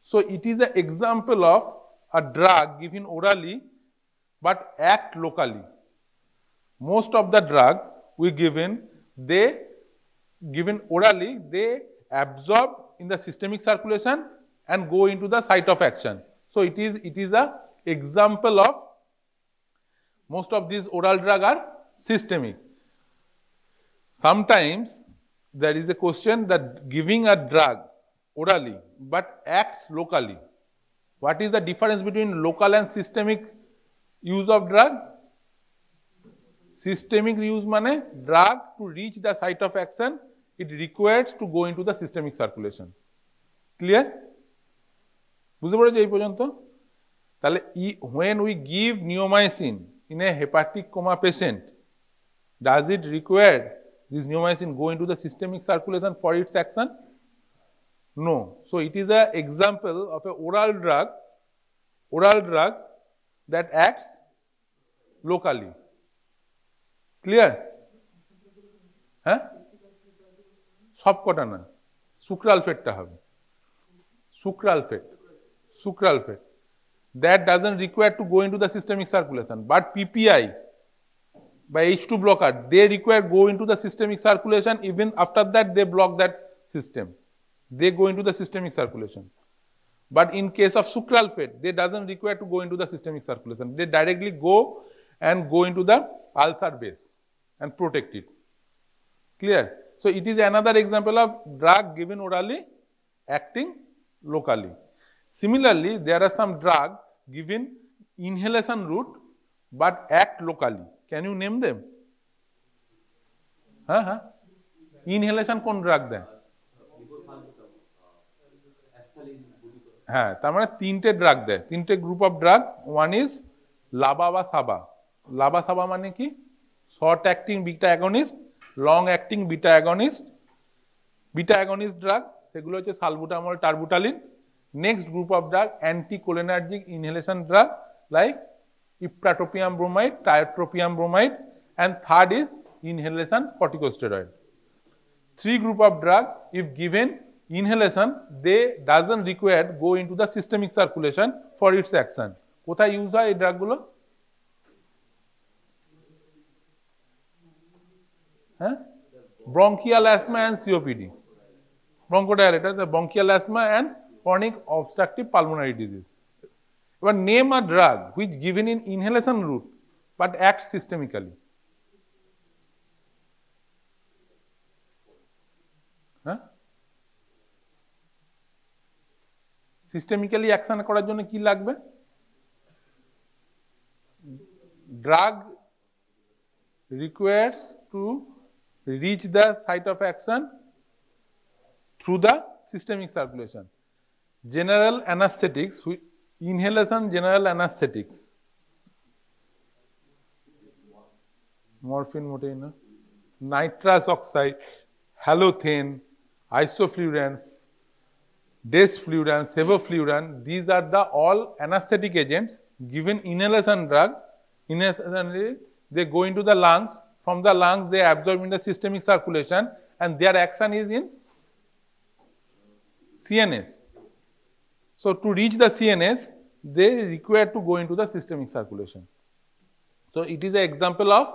So it is an example of a drug given orally but act locally. Most of the drug we given, they given orally, they absorb in the systemic circulation and go into the site of action. So it is a example of most of these oral drugs are systemic. Sometimes there is a question that giving a drug orally but acts locally. What is the difference between local and systemic use of drug? Systemic use মানে drug to reach the site of action, it requires to go into the systemic circulation. Clear? বুঝতে পেরেছো এই পর্যন্ত? তাহলে when we give neomycin in a hepatic coma patient, does it require this neomycin go into the systemic circulation for its action? No. So it is an example of a oral drug that acts locally. Clear? হ্যাঁ, সব কটা না, সুক্রালফেটটা হবে। Sucralfate that doesn't require to go into the systemic circulation, but PPI by H2 blocker, they require go into the systemic circulation. Even after that they block that system, they go into the systemic circulation. But in case of sucralfate, they doesn't require to go into the systemic circulation. They directly go into the ulcer base and protect it. Clear? So it is another example of drug given orally acting locally. Similarly, there are some drug given inhalation route but act locally. Can you name them? Inhalation kon drug দেয়? হ্যাঁ, তার মানে তিনটে drug দেয়, তিনটে group of drug. One is LABA বা SABA. LABA SABA মানে কি? Short acting beta agonist, long acting beta agonist. Beta agonist drug সেগুলো হচ্ছে salbutamol, terbutaline. Next group of drug anticholinergic inhalation drug like ipratropium bromide, tiotropium bromide, and third is inhalation corticosteroid. Three group of drug, if given inhalation, they doesn't require go into the systemic circulation for its action. কোথায় use হয় এই ড্রাগগুলো? হ্যাঁ, bronchial asthma and COPD, bronchodilator, the bronchial asthma and chronic obstructive pulmonary disease. But name a drug which given in inhalation route but acts systemically. Systemically action করার জন্য কি লাগবে? Drug requires to reach the site of action through the systemic circulation. General anaesthetics, inhalation general anaesthetics, morphine মোটেই না, nitrous oxide, halothane, isoflurane, desfluran, sevofluran, these are the all anesthetic agents given inhalation drug. Inhalation, they go into the lungs, from the lungs they absorb in the systemic circulation and their action is in CNS. So to reach the CNS, they require to go into the systemic circulation. So it is an example of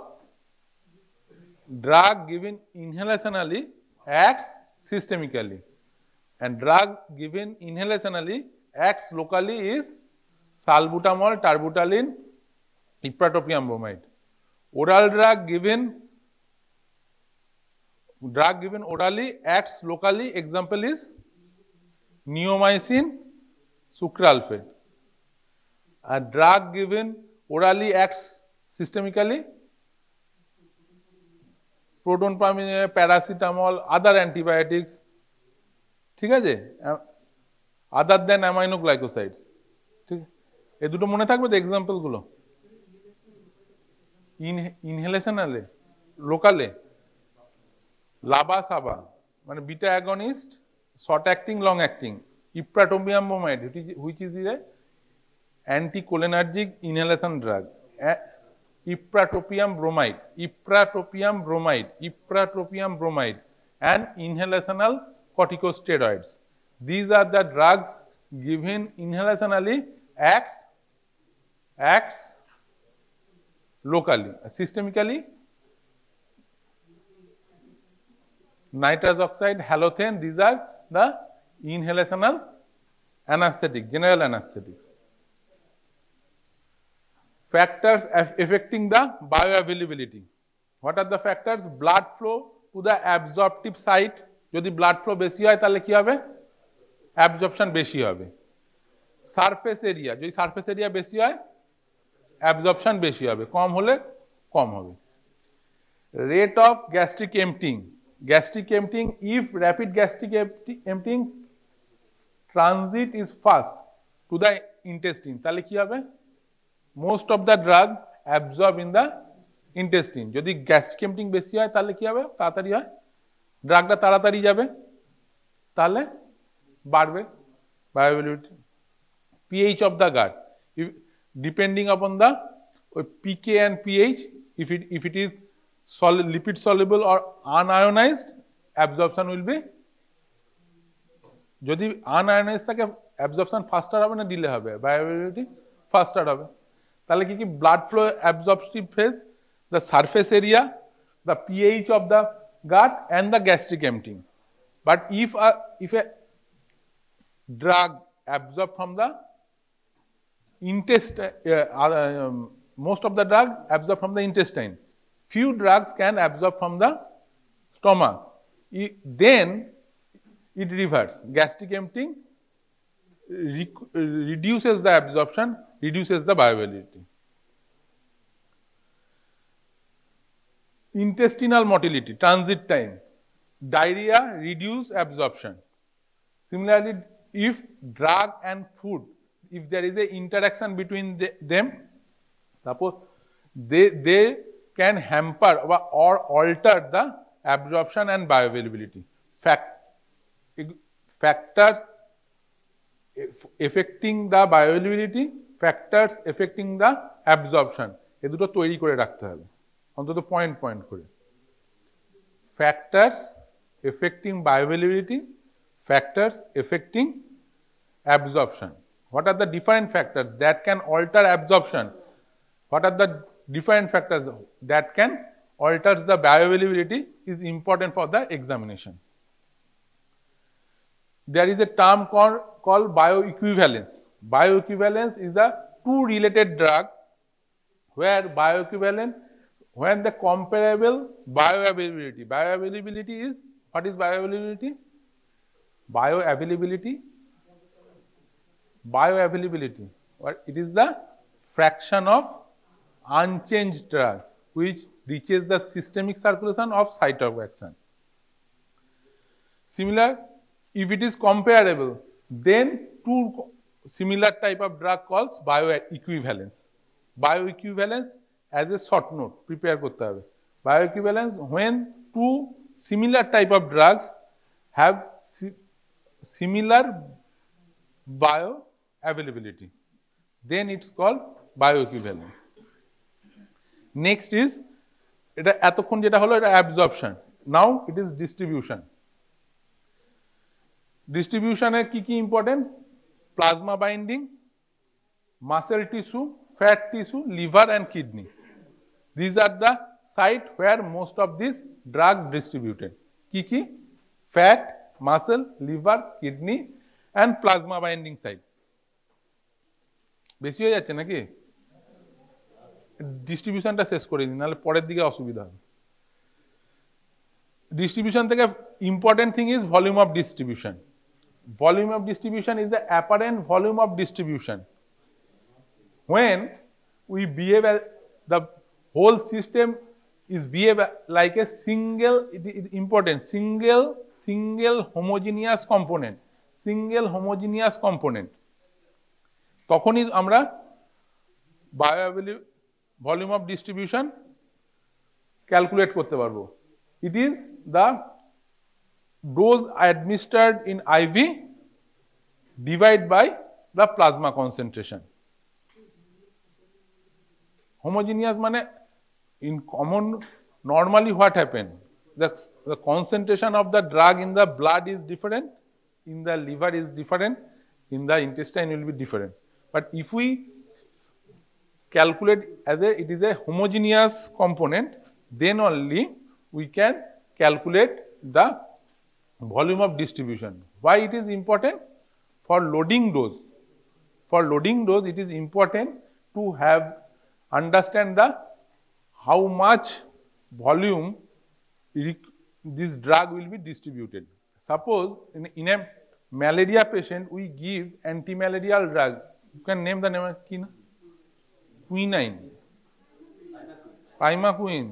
drug given inhalationally acts systemically. And drug given inhalationally acts locally is salbutamol, tarbutalin, ipratropium bromide. Oral drug given orally acts locally. Example is neomycin, sucralfate. A drug given orally acts systemically, proton pump, paracetamol, other antibiotics. ঠিক আছে, আদার দেন aminoglycosides. ঠিক, এই দুটো মনে থাকবে তো example গুলো। ইনহেলেশনালে লোকালে লাবা সাবা মানে beta agonist, short acting long acting, ipratropium bromide which is a anticholinergic inhalation drug, ipratropium bromide, ipratropium bromide, ipratropium bromide and inhalational corticosteroids. These are the drugs given inhalationally acts locally. Systemically, nitrous oxide, halothane, these are the inhalational anesthetic, general anesthetics. Factors affecting the bioavailability. What are the factors? Blood flow to the absorptive site. যদি blood flow বেশি হয় তাহলে কি হবে? Absorption বেশি হবে। Surface area, যদি surface area বেশি হয় অ্যাবজর্পশন বেশি হবে, কম হলে কম হবে। Rate of gastric emptying, gastric emptying, if rapid gastric emptying transit is fast to the intestine, তাহলে কি হবে? Most of the drug absorb in the intestine. যদি গ্যাস্ট্রিক এম্পটিং বেশি হয় তাহলে কি হবে? তাড়াতাড়ি হয়, ড্রাগটা তাড়াতাড়ি যাবে, তাহলে বাড়বে bioavailability. pH of the gut, depending upon the pK and pH, if it is lipid soluble or unionized, absorption will be, যদি unionized থাকে absorption faster হবে না ডিলে হবে? বায়োঅ্যাভেলেবিলিটি faster হবে। তাহলে কি কি? blood flow absorptive phase, the surface area, the pH of the gut and the gastric emptying. But if a drug absorbed from the intestine, most of the drug absorbed from the intestine. Few drugs can absorb from the stomach. Then it reverses. Gastric emptying reduces the absorption, reduces the bioavailability. Intestinal motility, transit time. Diarrhea reduce absorption. Similarly, if drug and food, if there is a interaction between them, suppose they can hamper or alter the absorption and bioavailability. Factors affecting the bioavailability, factors affecting the absorption. এ দুটো তৈরি করে রাখতে হবে অন্তত point করে. Factors affecting bioavailability, factors affecting absorption. What are the different factors that can alter absorption? What are the different factors that can alter the bioavailability is important for the examination. There is a term called bioequivalence. Bioequivalence is a two related drug where bioequivalent, when the comparable bioavailability. Bioavailability is, what is bioavailability? Bioavailability. It is the fraction of unchanged drug which reaches the systemic circulation of site of action. Similar, if it is comparable, then two similar type of drug called bioequivalence. Bioequivalence as a short note, prepare korte hobe. Bioequivalence when two similar type of drugs have similar bioavailability, then it's called bioequivalence. Next is, এটা এতক্ষণ যেটা হলো এটা absorption. Now it is distribution. Distribution এ কি important? Plasma binding, muscle tissue, fat tissue, liver and kidney. These are the site where most of these drug distributed. Ki? Fat, muscle, liver, kidney and plasma binding site. বেশি হয়ে যাচ্ছে নাকি? ডিস্ট্রিবিউশনটা শেষ করে দিন, নাহলে পরের দিকে অসুবিধা হবে। ডিস্ট্রিবিউশন থেকে important thing is volume of distribution. Volume of distribution is the apparent volume of distribution. When we behave as the whole system is behave like a single, it is important, single homogeneous component. Single homogeneous component. তখনই আমরা volume of distribution calculate করতে পারবো. It is the dose administered in IV divided by the plasma concentration. Homogeneous means in common, normally what happens? The concentration of the drug in the blood is different, in the liver is different, in the intestine will be different. But if we calculate as it is a homogeneous component, then only we can calculate the volume of distribution. Why it is important? For loading dose. For loading dose, it is important to have understand the how much volume this drug will be distributed. Suppose in a malaria patient we give anti-malarial drug. You can name the name kina? Quinine, Primaquine,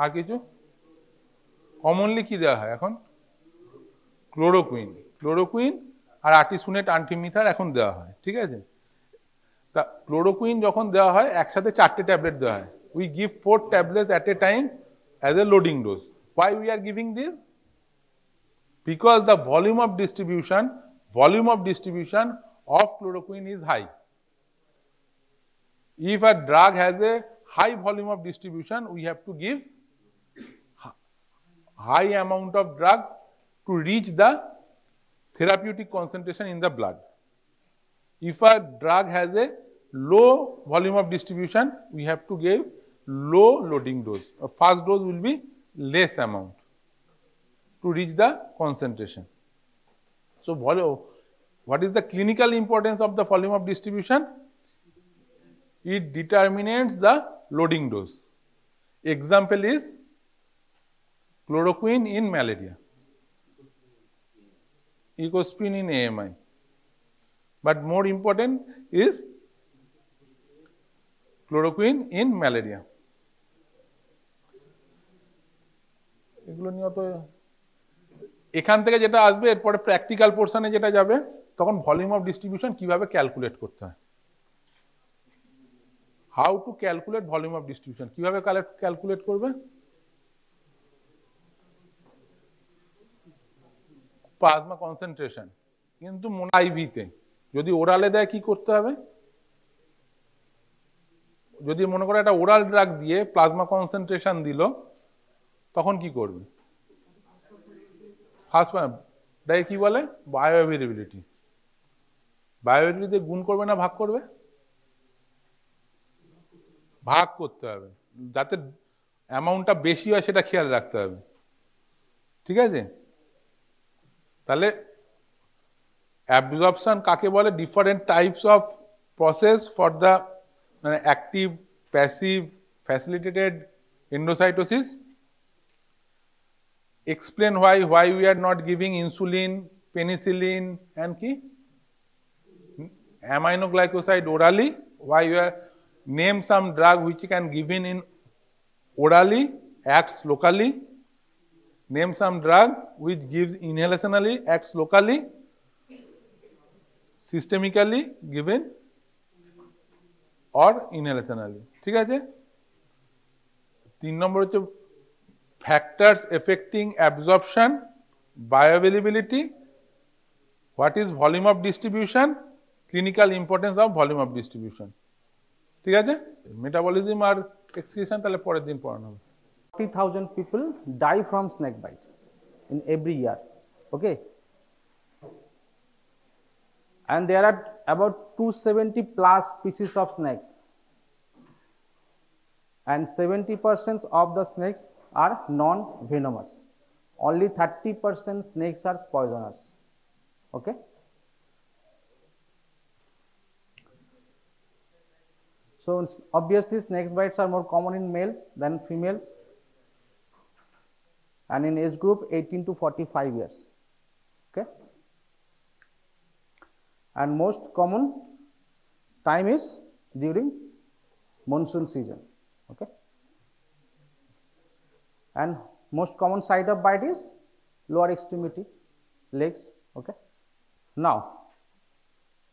আর কিছু commonly কি দেওয়া হয় এখন? Chloroquine আর আর্টিসুনেট অ্যান্টিমিথার এখন দেওয়া হয়, ঠিক আছে? তা ক্লোরোকুইন যখন দেওয়া হয় একসাথে 4টে ট্যাবলেট দেওয়া হয়. We give 4 tablets at A time as a loading dose. Why we are giving this? Because the volume of distribution of chloroquine is high. If a drug has a high volume of distribution, we have to give high amount of drug to reach the therapeutic concentration in the blood. If a drug has a low volume of distribution, we have to give low loading dose. A first dose will be less amount to reach the concentration. So What is the clinical importance of the volume of distribution? It determines the loading dose. Example is chloroquine in malaria, ecosprin in AMI. But more important is chloroquine in malaria. এগুলো নিয়ে তো এখান থেকে যেটা আসবে এরপরে practical পোরশনে যেটা যাবে তখন ভলিউম অফ ডিস্ট্রিবিউশন কিভাবে ক্যালকুলেট করতে হয়, how to calculate volume of distribution, কিভাবে ক্যালকুলেট করবে, প্লাজমা কনসেন্ট্রেশন। কিন্তু আইভিতে যদি ওরালে দেয় কি করতে হবে, যদি মনে করে একটা ওরাল ড্রাগ দিয়ে প্লাজমা কনসেন্ট্রেশন দিল তখন কি করবে, ফার্স্ট এটাকে কি বলে বায়োঅ্যাভেলেবিলিটি। বায়োঅ্যাভেলেবিলিটি গুণ করবে না ভাগ করবে, ভাগ করতে হবে যাতে অ্যামাউন্টটা বেশি হয় সেটা খেয়াল রাখতে হবে, ঠিক আছে। তাহলে অ্যাবজর্পশন কাকে বলে, different types of process for the active, passive, facilitated endocytosis. Explain why we are not giving insulin, penicillin and ki aminoglycoside orally, why you are name some drug which can given in orally, acts locally, name some drug which gives inhalationally, acts locally, systemically given or inhalationally, ঠিক আছে। 3 নম্বর হচ্ছে factors affecting absorption, bioavailability, what is volume of distribution, clinical importance of volume of distribution, ঠিক আছে। Metabolism আর excretion তাহলে পরের দিন পড়ানো হবে। 40,000 people die from snake bite in every year, okay, and there are about 270 plus species of snakes, and 70% of the snakes are non-venomous. Only 30% snakes are poisonous, okay. So obviously snake bites are more common in males than females, and in age group 18 to 45 years, okay. And most common time is during monsoon season, okay. And most common site of bite is lower extremity, legs, okay. Now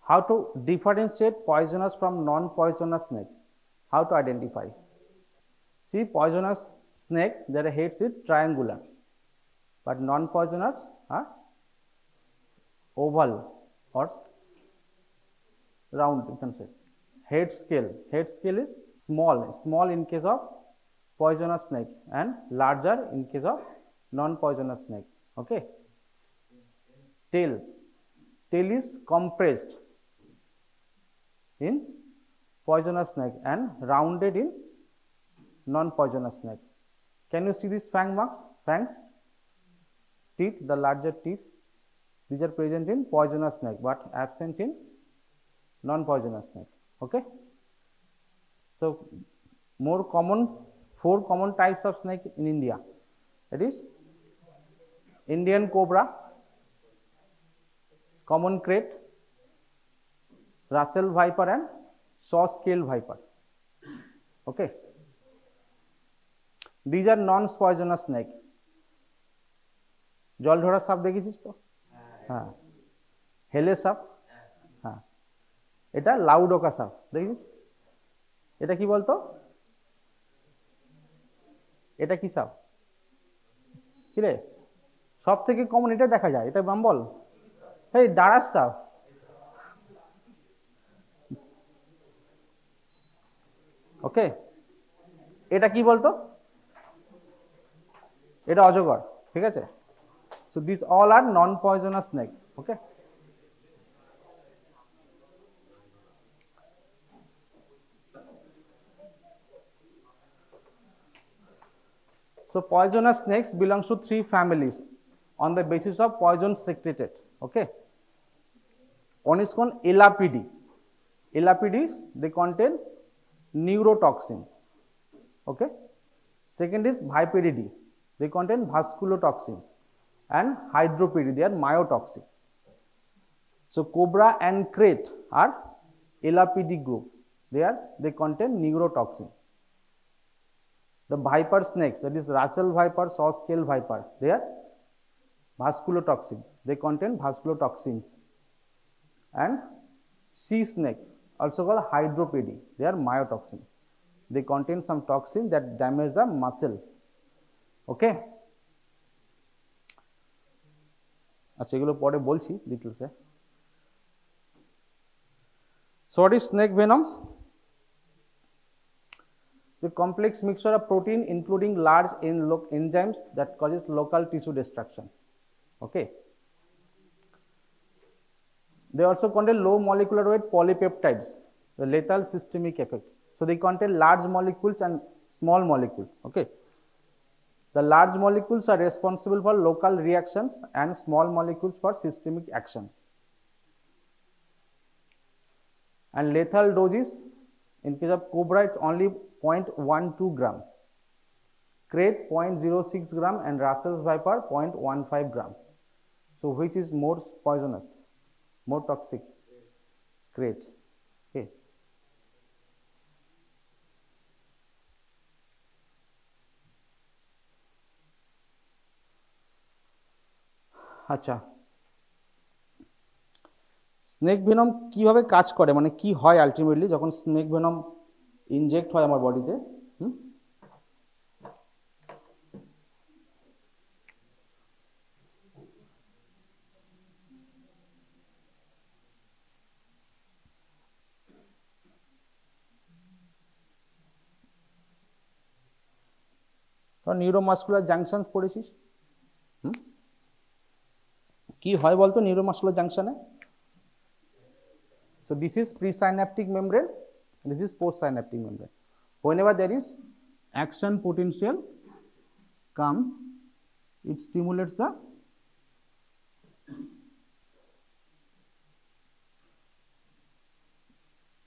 how to differentiate poisonous from non-poisonous snake, how to identify. See, poisonous snake their heads is triangular, but non-poisonous are oval or round, you can say. Head scale is small in case of poisonous snake and larger in case of non-poisonous snake, okay. Tail is compressed in poisonous snake and rounded in non-poisonous snake. Can you see these fang marks? Fangs, teeth, the larger teeth, these are present in poisonous snake but absent in non-poisonous snake, okay. So more common, 4 common types of snake in India, that is Indian cobra, common krait, Russell viper and saw scale viper, okay. These are non-poisonous snake. জল ধরা সাপ দেখেছিস তো, হ্যাঁ, হেলে সাপ, হ্যাঁ, এটা লাউডোকা সাপ দেখিস, এটা কি বলতো, এটা কি সাপ, কি রে, সব থেকে কমন এটা দেখা যায়, এটা নাম বল, এই দাঁড়াস সাপ, ওকে। এটা কি বলতো, এটা অজগর, ঠিক আছে। So these all are non-poisonous snake, okay. So poisonous snakes belongs to 3 families on the basis of poison secreted, okay. One is called LAPD. LAPDs, they contain neurotoxins. Okay. Second is Viperidae. They contain vasculotoxins. And Hydroperidae, they are myotoxic. So cobra and krait are LAPD group. They contain neurotoxins. The viper snakes, that is Russell viper, saw scale viper, they are vasculotoxic. They contain vasculotoxins. And sea snake, also called Hydroperidae, they are myotoxin. They contain some toxin that damage the muscles. Okay. আচ্ছা এগুলো পরে বলছি ডিটেইলসে। So what is snake venom? The complex mixture of protein including large enzymes that causes local tissue destruction. Okay. They also contain low molecular weight polypeptides, the lethal systemic effect. So they contain large molecules and small molecules. Okay. The large molecules are responsible for local reactions and small molecules for systemic actions. And lethal doses, in case of cobra, it's only 0.12 gram, krait 0.06 gram, and Russell's viper 0.15 gram. So which is more poisonous, more toxic? Krait. Okay. আচ্ছা snake venom কিভাবে কাজ করে, মানে কি হয় ultimately যখন snake venom inject হয় আমার বডিতে? নিউরোমাস্কুলার জাংশনস পড়েছিস? কি হয় বলতো neuromuscular জাংশনে? So this is presynaptic membrane, this is postsynaptic membrane. Whenever there is action potential comes, it stimulates the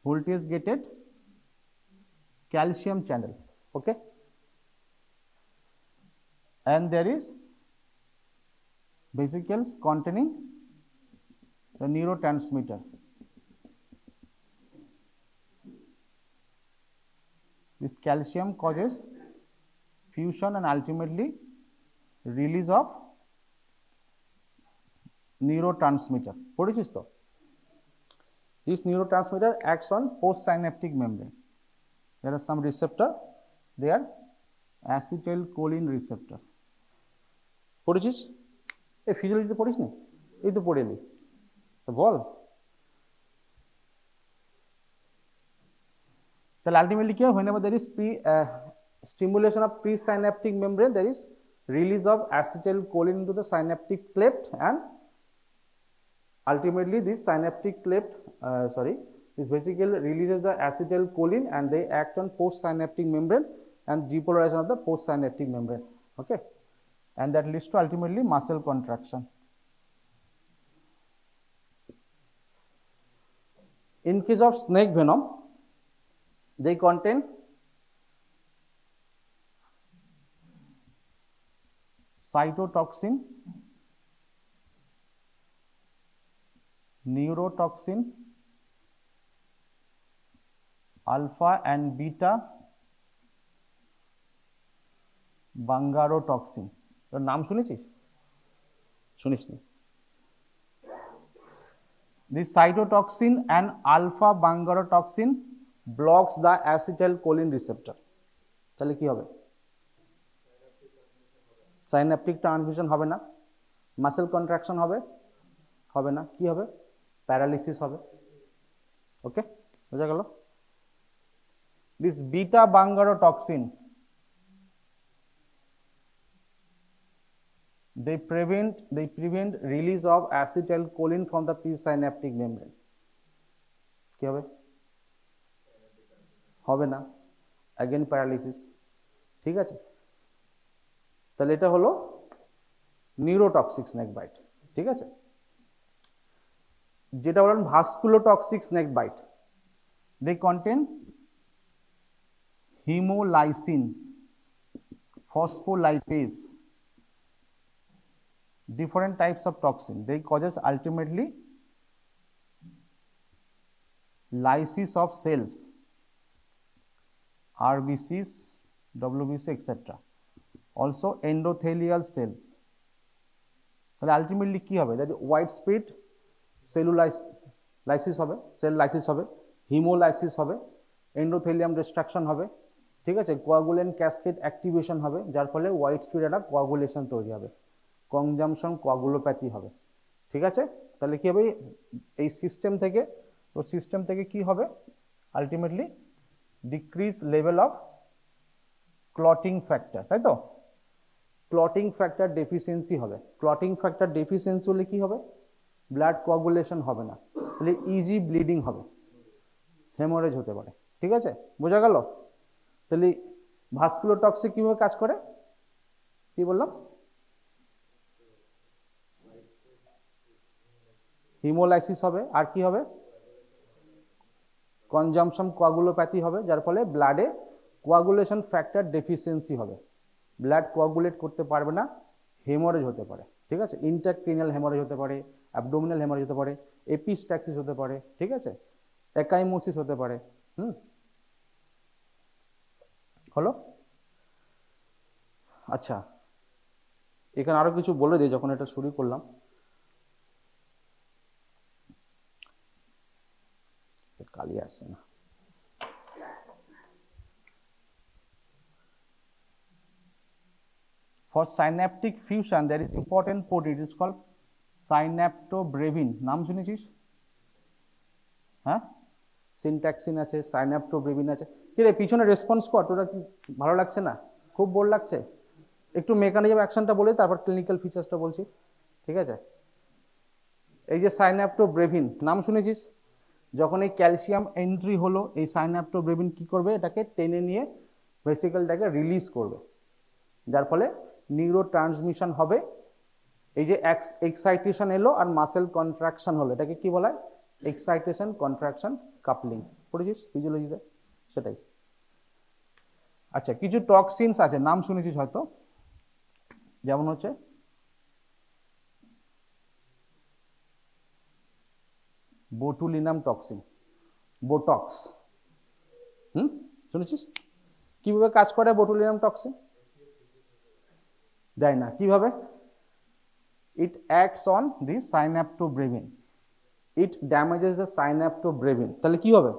voltage gated calcium channel. Okay. And there is vesicles containing the neurotransmitter. This calcium causes fusion and ultimately release of neurotransmitter. পড়েছিস তো? This neurotransmitter acts on postsynaptic membrane. There are some receptor. They are acetylcholine receptor. পড়েছিস? এই ফিজিওলজিতে পড়িস নি? এই তো পড়ে এলি। তো বল। তাহলে আলটিমেটলি কি হয়? whenever there is stimulation of presynaptic membrane, there is release of acetylcholine into the synaptic cleft, and ultimately this synaptic cleft this basically releases the acetylcholine and they act on postsynaptic membrane and depolarization of the postsynaptic membrane. Okay. And that leads to ultimately muscle contraction. In case of snake venom, they contain cytotoxin, neurotoxin, alpha and beta bungarotoxin. তোর নাম শুনেছিস? শুনিসনি? This cytotoxin and alpha bungarotoxin blocks the acetylcholine receptor. তাহলে কি হবে? Synaptic transmission হবে না, muscle contraction হবে হবে না, কি হবে? প্যারালিসিস হবে। ওকে, বোঝা গেল? This beta bungarotoxin, they prevent release of acetylcholine from the presynaptic membrane. কি হবে? হবে না, again প্যারালিসিস। ঠিক আছে, তাহলে এটা হলো নিউরোটক্সিক স্নেক বাইট। ঠিক আছে, যেটা বলেন ভাস্কুলোটক্সিক snake bite, they contain hemolysin, phospholipase, different types of toxin. They causes ultimately lysis of cells, RBCs, WBC, etc. Also endothelial cells. তাহলে আলটিমেটলি কি হবে? দ্যাট হোয়াইট স্পিড সেলুলাইসিস হবে, সেল লাইসিস হবে, haemolysis হবে, এন্ডোথেলিয়াম ডিস্ট্রাকশন হবে, ঠিক আছে, coagulant cascade activation হবে, যার ফলে হোয়াইট স্পিড একটা কোয়াগুলেশন তৈরি হবে, কনজাম্পশন কোয়াগুলোপ্যাথি হবে, ঠিক আছে। তাহলে কি হবে? এই সিস্টেম থেকে কি হবে? Ultimately decrease level of clotting factor, তাই তো? ক্লটিং ফ্যাক্টর ডেফিসিয়েন্সি হবে। ক্লটিং ফ্যাক্টর ডেফিসিয়েন্সি হলে কি হবে? ব্লাড কোয়াগুলেশন হবে না, তাহলে ইজি ব্লিডিং হবে, হেমোরেজ হতে পারে, ঠিক আছে, বোঝা গেল? তাহলে ভাস্কুলোটক্সিক কিভাবে কাজ করে, কি বললাম? হিমোলাইসিস হবে, আর কি হবে? কনজাম্পশন কোয়াগুলোপ্যাথি হবে, যার ফলে ব্লাডে কোয়াগুলেশন ফ্যাক্টর ডেফিসিয়েন্সি হবে, ব্লাড কোয়াগুলেট করতে পারবে না, হেমোরেজ হতে পারে, ঠিক আছে, ইন্ট্রাক্রিনিয়াল হেমোরেজ হতে পারে, অ্যাবডোমিনাল হেমোরেজ হতে পারে, এপিস্ট্যাক্সিস হতে পারে, ঠিক আছে, একাইমোসিস হতে পারে। হলো? আচ্ছা, এখানে আরো কিছু বলে দিই যখন এটা শুরু করলাম। কালি আসছে না। For synaptic fusion there is important protein, it is called synaptobremin. নাম শুনেছিস? হ্যাঁ, সিনট্যাক্সিন আছে, সাইন্যাপ্টোব্রেভিন আছে। কি রে পিছনে রেসপন্স কর, তোরা কি ভালো লাগছে না? খুব বোর লাগছে? একটু মেকানিজম অ্যাকশনটা বলে তারপর ক্লিনিক্যাল ফিচার্সটা বলছি, ঠিক আছে। এই যে সাইন্যাপ্টোব্রেভিন নাম শুনেছিস? যখন এই ক্যালসিয়াম এন্ট্রি হলো, এই সাইন্যাপ্টোব্রেভিন কি করবে? এটাকে টেনে নিয়ে ভেসিকেলটাকে রিলিজ করবে, যার ফলে নিউরো ট্রান্সমিশন হবে। এই যে এক্সাইটেশন এলো আর মাসেল কন্ট্রাকশন হলো, এটাকে কি বলা হয়? এক্সাইটেশন কন্ট্রাকশন কাপলিং, পড়েছিস ফিজিওলজিতে, সেটাই। আচ্ছা, কিছু টক্সিনস আছে, নাম শুনেছিস হয়তো, যেমন হচ্ছে বোটুলিনাম টক্সিন, বোটক্স। শুনেছিস? কিভাবে কাজ করে বোটুলিনাম টক্সিন? দেয় না, কিভাবে? It acts on the synaptobrevin, it damages the synaptobrevin. তাহলে কি হবে?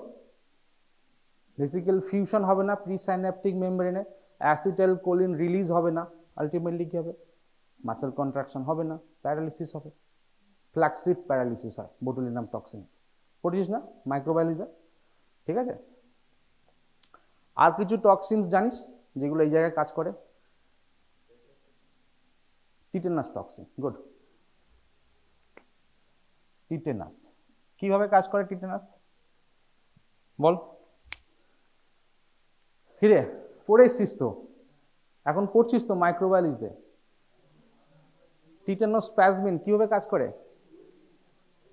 ভেসিকেল ফিউশন হবে না প্রি সাইন্যাপটিক মেমব্রেনে, অ্যাসিটাইল কোলিন রিলিজ হবে না, আলটিমেটলি কি হবে? মাসেল কন্ট্রাকশন হবে না, প্যারালিসিস হবে, ফ্ল্যাক্সিড প্যারালিসিস হয় বোটুলিনাম টক্সিনস। পড়ছিস না মাইক্রোবায়োলজিতে, ঠিক আছে। আর কিছু টক্সিনস জানিস যেগুলো এই জায়গায় কাজ করে? Tetanus toxin, good. টিটেনাস কিভাবে কাজ করে? টিটেনাস বল। হিরে পড়েছিস তো, এখন পড়ছিস তো মাইক্রোবায়োলজিতে। টিটেনোস্প্যাজমিন কিভাবে কাজ করে?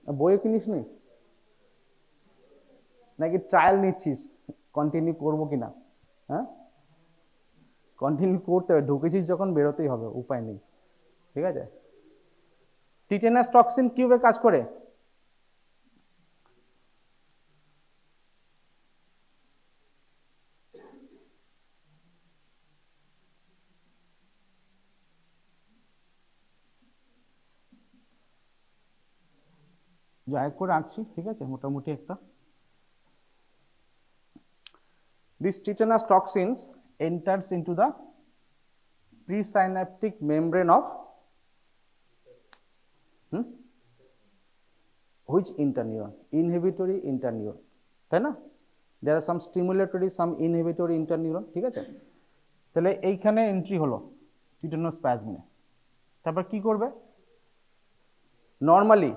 বইয়ে কিনিস নি নাকি ট্রায়াল নিচ্ছিস কন্টিনিউ করবো কিনা? হ্যাঁ, কন্টিনিউ করতে হবে, ঢুকেছিস যখন বেরোতেই হবে, উপায় নেই, ঠিক আছে। টিটেনাস টক্সিন কিভাবে কাজ করে? যাই করে আঁকছি, ঠিক আছে, মোটামুটি একটা। This tetanus toxins enters into the presynaptic membrane of which interneuron? Inhibitory interneuron, তাই না? There are some stimulatory, some inhibitory interneuron, ঠিক আছে। তাহলে এইখানে এন্ট্রি হলো টিটেনোস্প্যাজমিনে, তারপর কি করবে? নর্মালি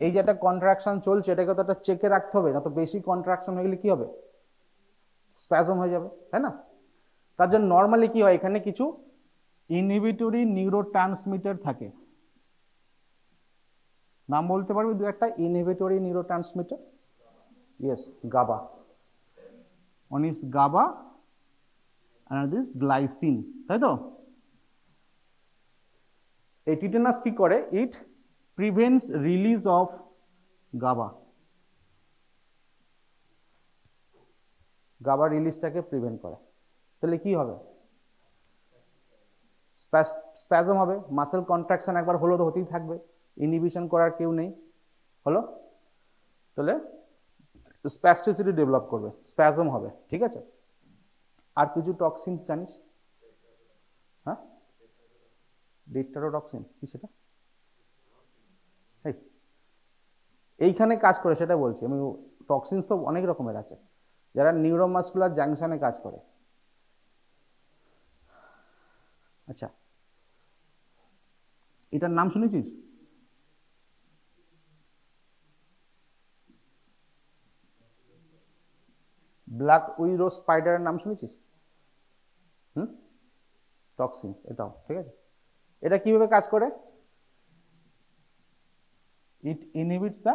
এই যে একটা কন্ট্রাকশন চলছে, এটাকে তো একটা চেকে রাখতে হবে, না তো বেশি কন্ট্রাকশন হয়ে গেলে কি হবে? স্প্যাজম হয়ে যাবে, তাই না? তার জন্য নর্মালি কি হয়, এখানে কিছু ইনহিবিটরি নিউরোট্রান্সমিটার থাকে, নাম বলতে পারবি দু একটা? Inhibitory neuro transmitter, yes, GABA. One is GABA and this glycine, তাই তো? এই টিটেনাস কি করে? It prevents release of GABA, GABA রিলিজটাকে প্রিভেন্ট করে। তাহলে কি হবে? স্প্যাজম হবে, মাসেল কন্ট্রাকশন একবার হলো তো হতেই থাকবে, ইনহিবিশন করার কেউ নেই, হলো? তাহলে স্প্যাস্টিসিটি ডেভেলপ করবে, স্প্যাজম হবে, ঠিক আছে? আর কিছু টক্সিনস জানিস? হ্যাঁ, ডেট্রাটোটক্সিন কি সেটা? এইখানে কাজ করে সেটা বলছি আমি। টক্সিনস তো অনেক রকমের আছে, যারা নিউরোমাসকুলার জাংশনে কাজ করে। আচ্ছা, এটার নাম শুনেছিস? ব্ল্যাক উইডো স্পাইডারের নাম শুনেছিস? টক্সিনস, এটাও ঠিক আছে। এটা কিভাবে কাজ করে? It inhibits the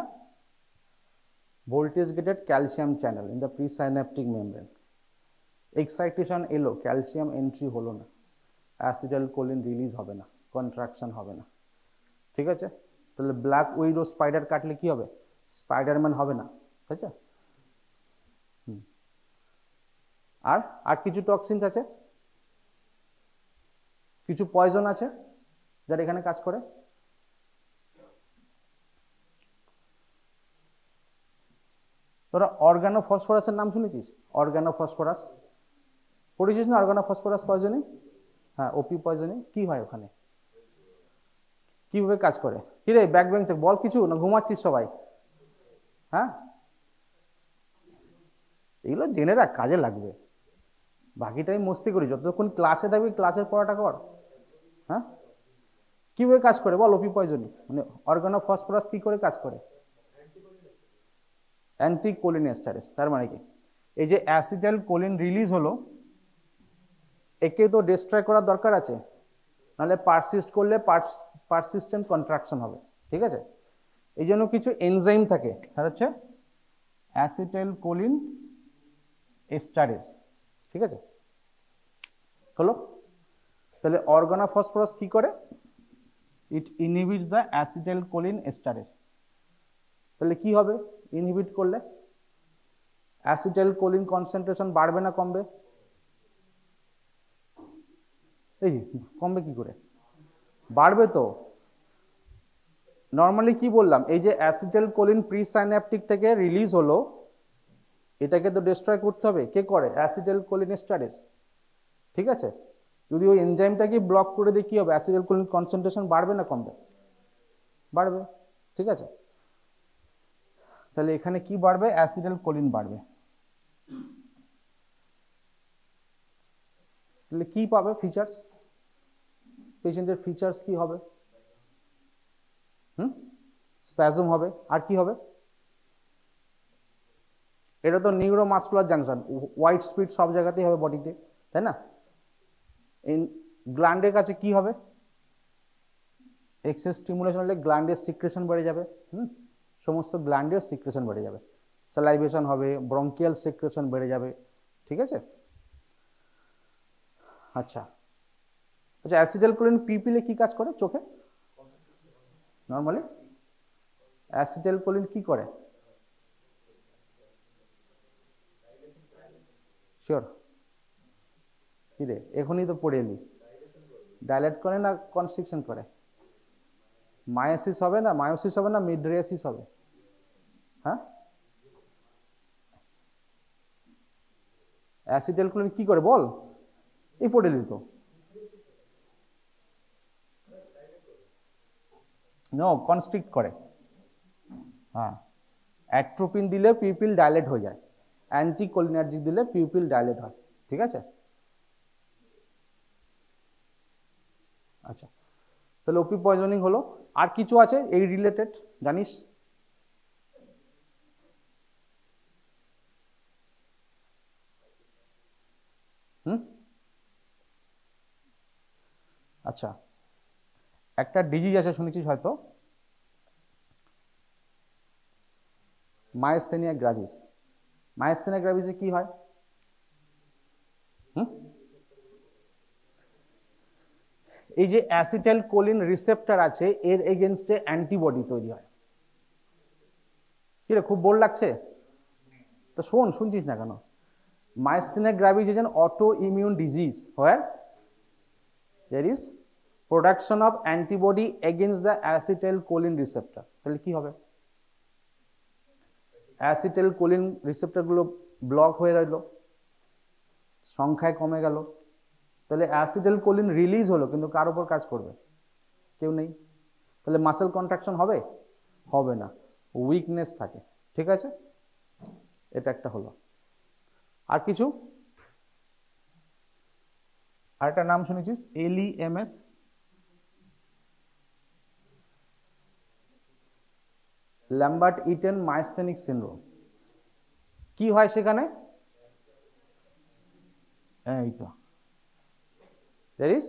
voltage gated calcium channel in the presynaptic membrane. Excitation এলো, ক্যালসিয়াম এন্ট্রি হলো না, অ্যাসিটাইল কোলিন রিলিজ হবে না, কন্ট্রাকশন হবে না, ঠিক আছে? তাহলে ব্ল্যাক উইডো স্পাইডার কাটলে কি হবে? স্পাইডারম্যান হবে না, ঠিক আছে? আর আর কিছু টক্সিনস আছে, কিছু পয়জন আছে যারা এখানে কাজ করে। তোরা অর্গানোফসফরাসের নাম শুনেছিস? অর্গানোফসফরাস পড়েছিস না? অর্গানোফসফরাস পয়জনিং, হ্যাঁ, ওপি পয়জনিং। কি হয় ওখানে? কিভাবে কাজ করে? কি রে ব্যাক বেঞ্চে বল কিছু, না ঘুমাচ্ছিস সবাই? হ্যাঁ, এগুলো জেনে রাখ, কাজে লাগবে। বাকিটাই মস্তি করি, যতক্ষণ ক্লাসে থাকবি ক্লাসের পড়াটা কর। হ্যাঁ, কিভাবে কাজ করে বল? ওপি পয়জনিং মানে অর্গানোফসফরাস কি করে কাজ করে? অ্যান্টিকোলিনেস্টারেজ। তার মানে কি? এই যে অ্যাসিটাইল কোলিন রিলিজ হলো, একে তো ডিস্ট্রয় করার দরকার আছে, নাহলে পারসিস্ট করলে পারসিস্টেন্ট কন্ট্রাকশন হবে, ঠিক আছে? এই জন্য কিছু এনজাইম থাকে, তার হচ্ছে অ্যাসিটাইল কোলিন এস্টারেজ, ঠিক আছে? হলো? তাহলে অর্গানোফসফরাস কি করে? It inhibits the acetyl choline esterase. তাহলে কি হবে ইনহিবিট করলে? অ্যাসিটাইল কোলিন কনসেন্ট্রেশন বাড়বে না কমবে? এই কমবে কি করে? বাড়বে তো। নর্মালি কি বললাম, এই যে অ্যাসিটাইল কোলিন প্রিসাইন্যাপটিক থেকে রিলিজ হলো, এটাকে তো ডিস্ট্রয় করতে হবে। কে করে? অ্যাসিটাইল কোলিন এস্টারেজ, ঠিক আছে? যদি ওই এনজাইমটাকে ব্লক করে দিই কি হবে? অ্যাসিটাইল কোলিন কনসেন্ট্রেশন বাড়বে না কমবে? বাড়বে, ঠিক আছে? তাহলে এখানে কি বাড়বে? অ্যাসিটাইল কোলিন বাড়বে। তাহলে কি পাবে ফিচার্স? পেশেন্টের ফিচার্স কি হবে? স্প্যাজম হবে। আর কি হবে? এটা তো নিউরোমাসকুলার জাংশন, হোয়াইট স্পিড সব জায়গাতেই হবে বডিতে, তাই না? এই গ্ল্যান্ডের কাছে কি হবে? এক্সেস স্টিমুলেশন হলে গ্ল্যান্ডের সিক্রেশন বেড়ে যাবে, সমস্ত গ্ল্যান্ডের সিক্রেশন বেড়ে যাবে, স্যালাইভেশন হবে, ব্রঙ্কিয়াল সিক্রেশন বেড়ে যাবে, ঠিক আছে? আচ্ছা আচ্ছা, অ্যাসিটাইল কোলিন পিপিলে কি কাজ করে চোখে? নর্মালি অ্যাসিটাইল কোলিন কি করে? শিওর? কি রে এখনই তো পড়ে এলি। ডাইলেট করে না কনস্ট্রিকশন করে? মায়োসিস হবে না? মায়োসিস হবে না মিডরিয়াসিস হবে? হ্যাঁ, অ্যাসিটাইল কোলিন কি করে বল? এই পড়ে এলি তো। নো, কনস্ট্রিক্ট করে। হ্যাঁ, অ্যাট্রোপিন দিলে পিউপিল ডাইলেট হয়ে যায়, অ্যান্টিকোলিনার্জিক দিলে পিউপিল ডাইলেট হয়, ঠিক আছে? আচ্ছা, তাহলে ওপি পয়জনিং হলো। আর কিছু আছে এই রিলেটেড জানিস? আচ্ছা, একটা ডিজিজ আছে শুনেছিস হয়তো, মায়াস্থেনিয়া গ্রাভিস। মায়াস্থেনিয়া গ্রাভিসে কি হয়? এই যে অ্যাসিটাইল কোলিন রিসেপ্টর আছে এর এগেনস্টে অ্যান্টিবডি তৈরি হয়। কি রে, খুব বোর লাগছে তো শুনছিস না কেন? Myasthenia gravis is an autoimmune disease where there is production of antibody against the acetylcholine receptor. তাহলে কি হবে? acetylcholine receptor গুলো ব্লক হয়ে রইল, সংখ্যায় কমে গেল, তাহলে acetylcholine রিলিজ হলো কিন্তু কার উপর কাজ করবে? কেউ নেই। তাহলে মাসেল কন্ট্রাকশন হবে? হবে না, উইকনেস থাকে। ঠিক আছে, এটা একটা হলো। আর কিছু? আরেকটা নাম শুনেছিস, LEMS, ল্যাম্বার্ট ইটেন মাইস্থেনিক সিনড্রোম। কি হয় সেখানে? এই তো there is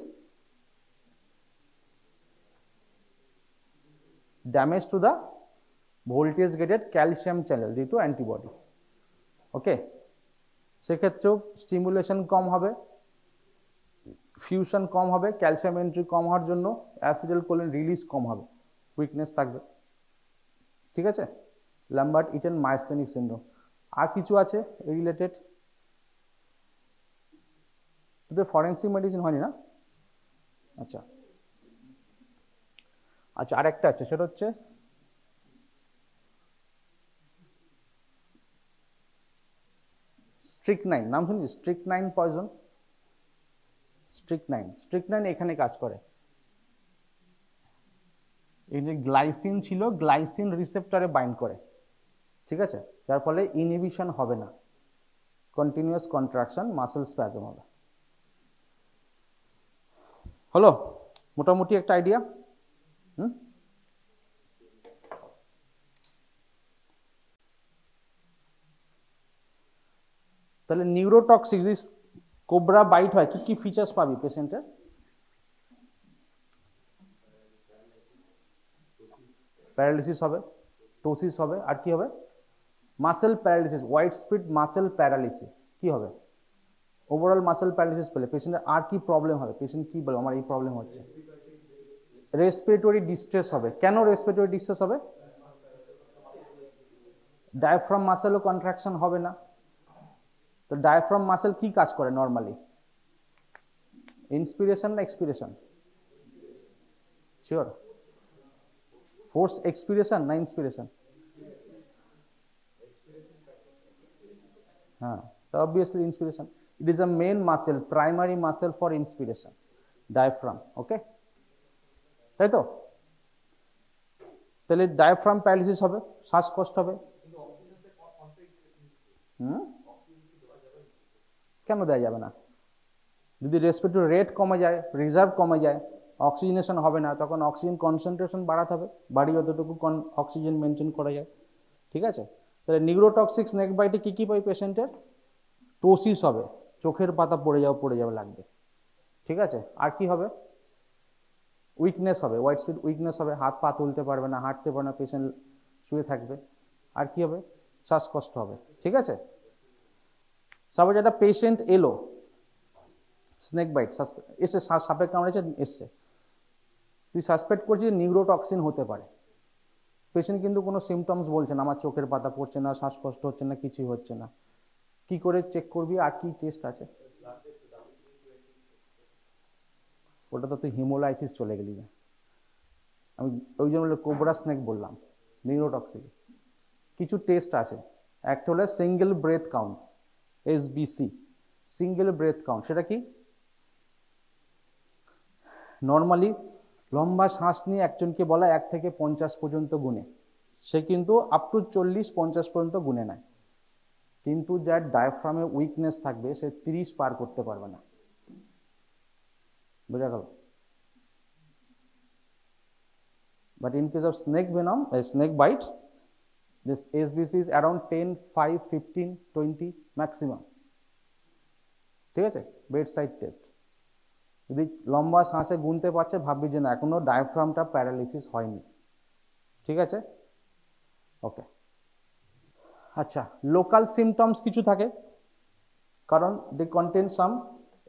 damage to the voltage gated calcium channel due to antibody. ওকে, সেক্ষেত্রেও স্টিমুলেশন কম হবে, ফিউশন কম হবে, ক্যালসিয়াম এন্ট্রি কম হওয়ার জন্য অ্যাসিটাইলকোলিন রিলিজ কম হবে, উইকনেস থাকবে। ঠিক আছে, ল্যাম্বার্ট ইটেন মাইস্থেনিক সিনড্রোম। আর কিছু আছে রিলেটেড? তোদের ফরেন্সিক মেডিসিন হয়নি না? আচ্ছা আচ্ছা, আরেকটা আছে, সেটা হচ্ছে স্ট্রিকনাইন। নাম শুনছিস? স্ট্রিকনাইন পয়জন। স্ট্রিকনাইন এখানে কাজ করে। এই যে গ্লাইসিন ছিল, গ্লাইসিন রিসেপ্টরে বাইন্ড করে। ঠিক আছে, যার ফলে ইনহিবিশন হবে না, কন্টিনিউয়াস কন্ট্রাকশন, মাসেল স্প্যাজম হবে। হলো মোটামুটি একটা আইডিয়া। তাহলে নিউরোটক্সিক যদি কোবরা বাইট হয় কি কি ফিচার্স পাবি পেশেন্টের? প্যারালিসিস হবে, টোসিস হবে, আর কি হবে? Muscle paralysis, white speed muscle paralysis. কি হবে? ওভারঅল মাসেল প্যারালিসিস পেলে পেশেন্টের আর কি প্রবলেম হবে? পেশেন্ট কি বলে আমার এই প্রবলেম হচ্ছে? রেসপিরেটরি ডিস্ট্রেস হবে। কেন রেসপিরেটরি ডিস্ট্রেস হবে? ডায়াফ্রাম মাসেলও কন্ট্রাকশন হবে না। তো ডায়াফ্রাম মাসেল কি কাজ করে নর্মালি? ইন্সপিরেশন না এক্সপিরেশন? শিওর? ফোর্স এক্সপিরেশন না ইন্সপিরেশন? হ্যাঁ, তো obviously inspiration. It is a main muscle, primary muscle for inspiration, diaphragm. Okay, তাই তো? তাহলে ডায়াফ্রাম প্যারালিসিস হবে, শ্বাসকষ্ট হবে। কেন দেওয়া যাবে না? যদি রেসপিরেটরি রেট কমে যায়, রিজার্ভ কমে যায়, অক্সিজেনেশন হবে না, তখন অক্সিজেন কনসেন্ট্রেশন বাড়াতে হবে, বাড়িয়ে যতটুকু অক্সিজেন মেনটেন করা যায়। ঠিক আছে, তাহলে নিউরোটক্সিক স্নেক বাইটে কি কি পাই পেশেন্টের? টোসিস হবে, চোখের পাতা পড়ে যাবে লাগবে। ঠিক আছে, আর কি হবে? উইকনেস হবে, হোয়াইট স্পিড উইকনেস হবে, হাত পা তুলতে পারবে না, হাঁটতে পারবে না, পেশেন্ট শুয়ে থাকবে। আর কি হবে? শ্বাসকষ্ট হবে। ঠিক আছে, সাপোজ একটা পেশেন্ট এলো, স্নেক বাইট এসে, সাপে কামড়েছে এসছে, তুই সাসপেক্ট করছিস নিউরোটক্সিন হতে পারে। পেশেন্ট কিন্তু কোনো সিমটমস বলছে না, আমার চোখের পাতা পড়ছে না, শ্বাসকষ্ট হচ্ছে না, কিছুই হচ্ছে না। কি করে চেক করবি? আর কি টেস্ট আছে? ওটা তো তুই হিমোলাইসিস চলে গেলি না। আমি ওই জন্য কোবরা স্নেক বললাম। নিউরোটক্সিক কিছু টেস্ট আছে, একটা হলো single breath count, SBC, single breath count. সেটা কি? নর্মালি লম্বা শ্বাস নিয়ে একজনকে বলা 1 থেকে 50 পর্যন্ত গুনে, সে কিন্তু আপ টু 40-50 পর্যন্ত গুনে নেয়, কিন্তু যার ডায়াফ্রামে উইকনেস থাকবে সে 30 পার করতে পারবে না। বোঝা গেল? But in case of snake venom, snake bite, this SBC is around 10, 5, 15, 20 maximum. ঠিক আছে, বেড সাইড টেস্ট। যদি লম্বা শ্বাসে গুনতে পারছে ভাববি যে না এখনো ডায়াফ্রামটা প্যারালিসিস হয়নি। ঠিক আছে, ওকে। আচ্ছা, লোকাল সিমটমস কিছু থাকে, কারণ দে কন্টেন সাম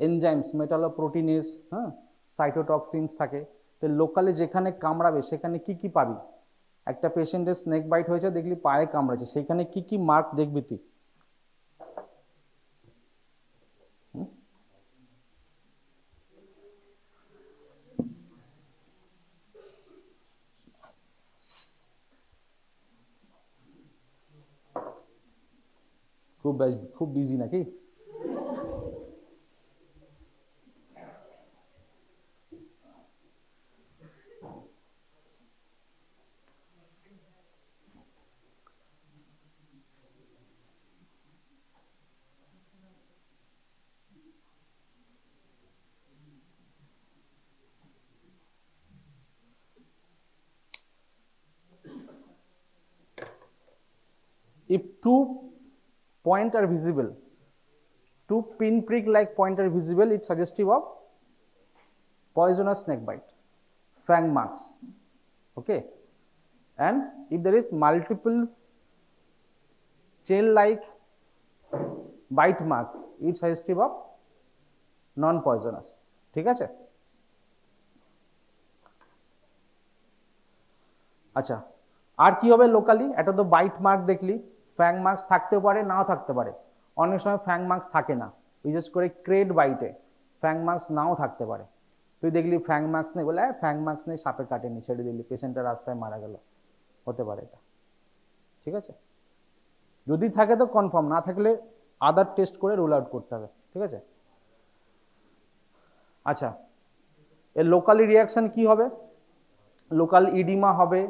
এনজাইমস, মেটালোপ্রোটিনেজ, হ্যাঁ, সাইটোটক্সিনস থাকে। তো লোকালে যেখানে কামড়াবে সেখানে কি কি পাবি? একটা পেশেন্টের স্নেক বাইট হয়েছে, দেখলি পায়ে কামড়েছে, সেখানে কি কি মার্ক দেখবি তুই? খুব বিজি নাকি? If two points are visible, two pinprick like points are visible, it's suggestive of poisonous snake bite, fang marks. Okay, and if there is multiple chain like bite mark, it's suggestive of non poisonous. ঠিক আছে? আচ্ছা, আর কি হবে locally? এটা তো byte mark দেখলি, ফ্যাং marks থাকতেও পারে, নাও থাকতে পারে। অনেক সময় ফ্যাং মার্কস থাকে না, বিশেষ করে ক্রেড বাইটে ফ্যাং মার্কস নাও থাকতে পারে। তুই দেখলি ফ্যাং মার্কস নেই, বলে ফ্যাং মার্কস নেই, সাপে কাটেনি, ছেড়ে দিলি, পেশেন্টের রাস্তায় মারা গেল, হতে পারে এটা। ঠিক আছে, যদি থাকে তো কনফার্ম, না থাকলে আদার টেস্ট করে রুল আউট করতে হবে। ঠিক আছে, আচ্ছা, এর লোকালি রিয়াকশন কি হবে? লোকাল ইডিমা হবে,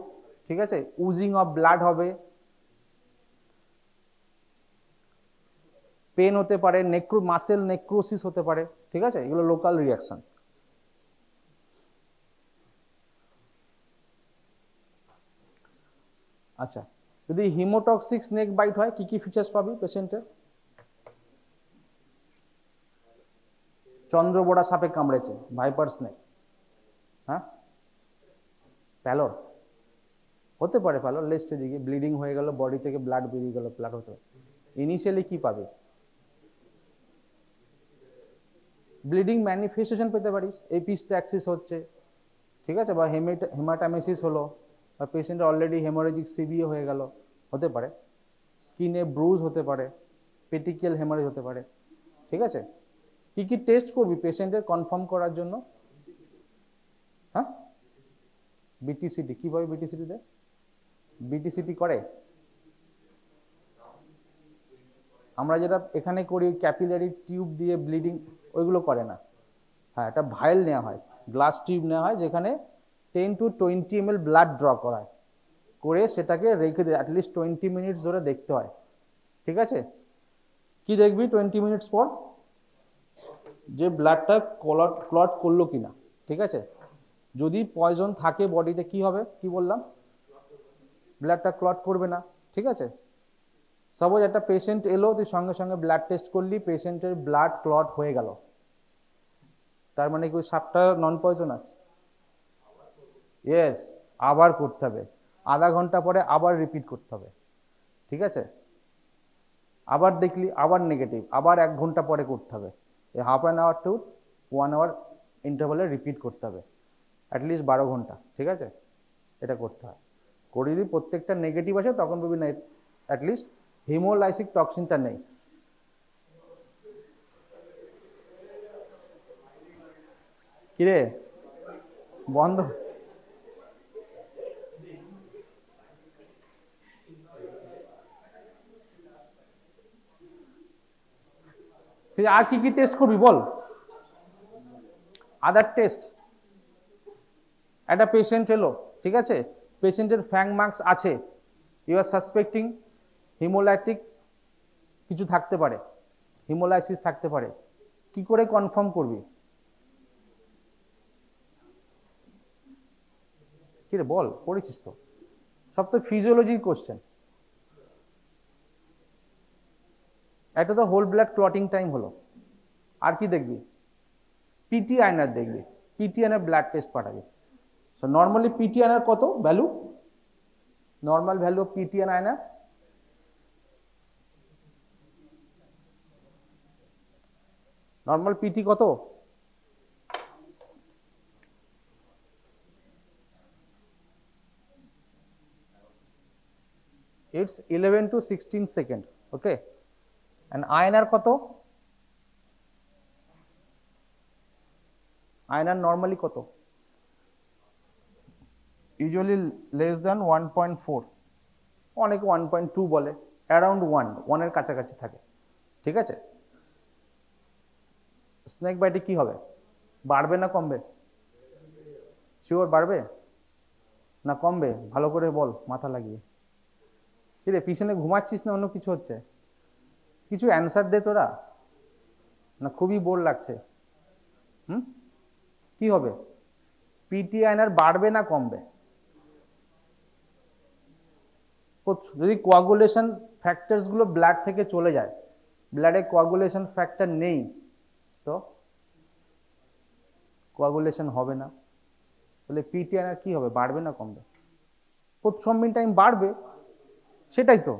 ঠিক আছে, উজিং অফ ব্লাড হবে, পেন হতে পারে, মাসেল নেক্রোসিস হতে পারে। ঠিক আছে, এগুলো লোকাল রিয়াকশন। আচ্ছা, যদি হিমোটক্সিক স্নেক বাইট হয়, কি কি ফিচার্স পাবি পেশেন্টের? চন্দ্রবোড়া সাপে কামড়েছে, ভাইপার স্নেক, হ্যাঁ, প্যালর হতে পারে, প্যালর লেস্টে দিকে ব্লিডিং হয়ে গেল, বডি থেকে ব্লাড বেরিয়ে গেল, প্যালর হতে পারে। ইনিশিয়ালি কি পাবে? ব্লিডিং ম্যানিফেস্টেশন পেতে পারিস, এপিস্ট্যাক্সিস হচ্ছে, ঠিক আছে, বা হেমাটামেসিস হলো, বা পেশেন্টের অলরেডি হেমোরেজিক সিবিএ হয়ে গেল, হতে পারে। স্কিনে ব্রুজ হতে পারে, পেটিকিয়াল হেমারেজ হতে পারে। ঠিক আছে, কি কি টেস্ট করবি পেশেন্টের কনফার্ম করার জন্য? হ্যাঁ, বিটিসিটি। কিভাবে বিটিসিটি দেয়? বিটিসিটি করে আমরা যেটা এখানে করি, ক্যাপিলারি টিউব দিয়ে ব্লিডিং, ওইগুলো করে না। হ্যাঁ, একটা ভাইল নেওয়া হয়, গ্লাস টিউব নেওয়া হয়, যেখানে 10 to 20 ml ব্লাড ড্র করা হয়, করে সেটাকে রেখে দিয়ে অ্যাটলিস্ট 20 মিনিটস ধরে দেখতে হয়। ঠিক আছে, কি দেখবি 20 মিনিটস পর? যে ব্লাডটা ক্লট করলো কিনা। ঠিক আছে, যদি পয়জন থাকে বডিতে কি হবে? কি বললাম? ব্লাডটা ক্লট করবে না। ঠিক আছে, সাপোজ একটা পেশেন্ট এলো, তুই সঙ্গে সঙ্গে ব্লাড টেস্ট করলি, পেশেন্টের ব্লাড ক্লট হয়ে গেল, তার মানে কি ওই সাপটা নন পয়জনাস? ইয়েস, আবার করতে হবে, আধা ঘন্টা পরে আবার রিপিট করতে হবে। ঠিক আছে, আবার দেখলি আবার নেগেটিভ, আবার 1 ঘন্টা পরে করতে হবে, এই half an hour to 1 hour ইন্টারভালে রিপিট করতে হবে, অ্যাটলিস্ট 12 ঘন্টা। ঠিক আছে, এটা করতে হয়। করে যদি প্রত্যেকটা নেগেটিভ আসে, তখন বলবি না, অ্যাটলিস্ট হিমোলাইসিক টক্সিনটা নেই। কিরে বন্ধ? আর কি কি টেস্ট করবি বল? আদার টেস্ট, একটা পেশেন্ট এলো, ঠিক আছে, পেশেন্টের ফ্যাং মার্কস আছে, ইউ আর সাসপেক্টিং হিমোলাইটিক কিছু থাকতে পারে, হিমোলাইসিস থাকতে পারে, কি করে কনফার্ম করবি? কি রে বল, পড়েছিস তো? সব তো ফিজিওলজির কোশ্চেন। একটা তো হোল ব্লাড ক্লটিং টাইম হলো, আর কি দেখবি? পিটি আয়নার দেখবি, পিটি আয়নার ব্লাড টেস্ট পাঠাবি। সো নর্মালি পিটি আয়নার কত value? Normal value of PT INR normal PT কত? It's 11 to 16 second. Okay, and INR কত? INR normally কত? Usually less than 1.4, অনেকে 1.2 বলে, around 1 এর কাছাকাছি থাকে, ঠিক আছে? স্নেক বাইটে কি হবে? বাড়বে না কমবে? শিওর বাড়বে না কমবে? ভালো করে বল মাথা লাগিয়ে। কি রে পিছনে ঘুমাচ্ছিস না অন্য কিছু হচ্ছে? কিছু অ্যান্সার দে তোরা, না খুবই বোর লাগছে? কি হবে? পিটি আইনার বাড়বে না কমবে? যদি কোয়াগুলেশন ফ্যাক্টরস গুলো ব্লাড থেকে চলে যায়, ব্লাডে কোয়াগুলেশন ফ্যাক্টর নেই, তো কোয়াগুলেশন হবে না, তাহলে পিটি আইনার কি হবে? বাড়বে না কমবে? প্রথ্রম্বিন টাইম বাড়বে, সেটাই তো,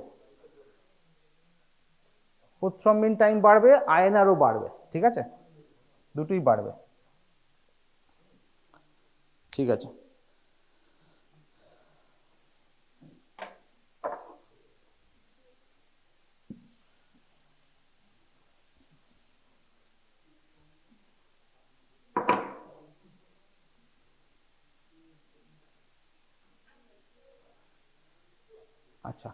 প্রথ্রম্বিন টাইম বাড়বে, আইএনআরও বাড়বে, ঠিক আছে, দুটোই বাড়বে, ঠিক আছে। আচ্ছা,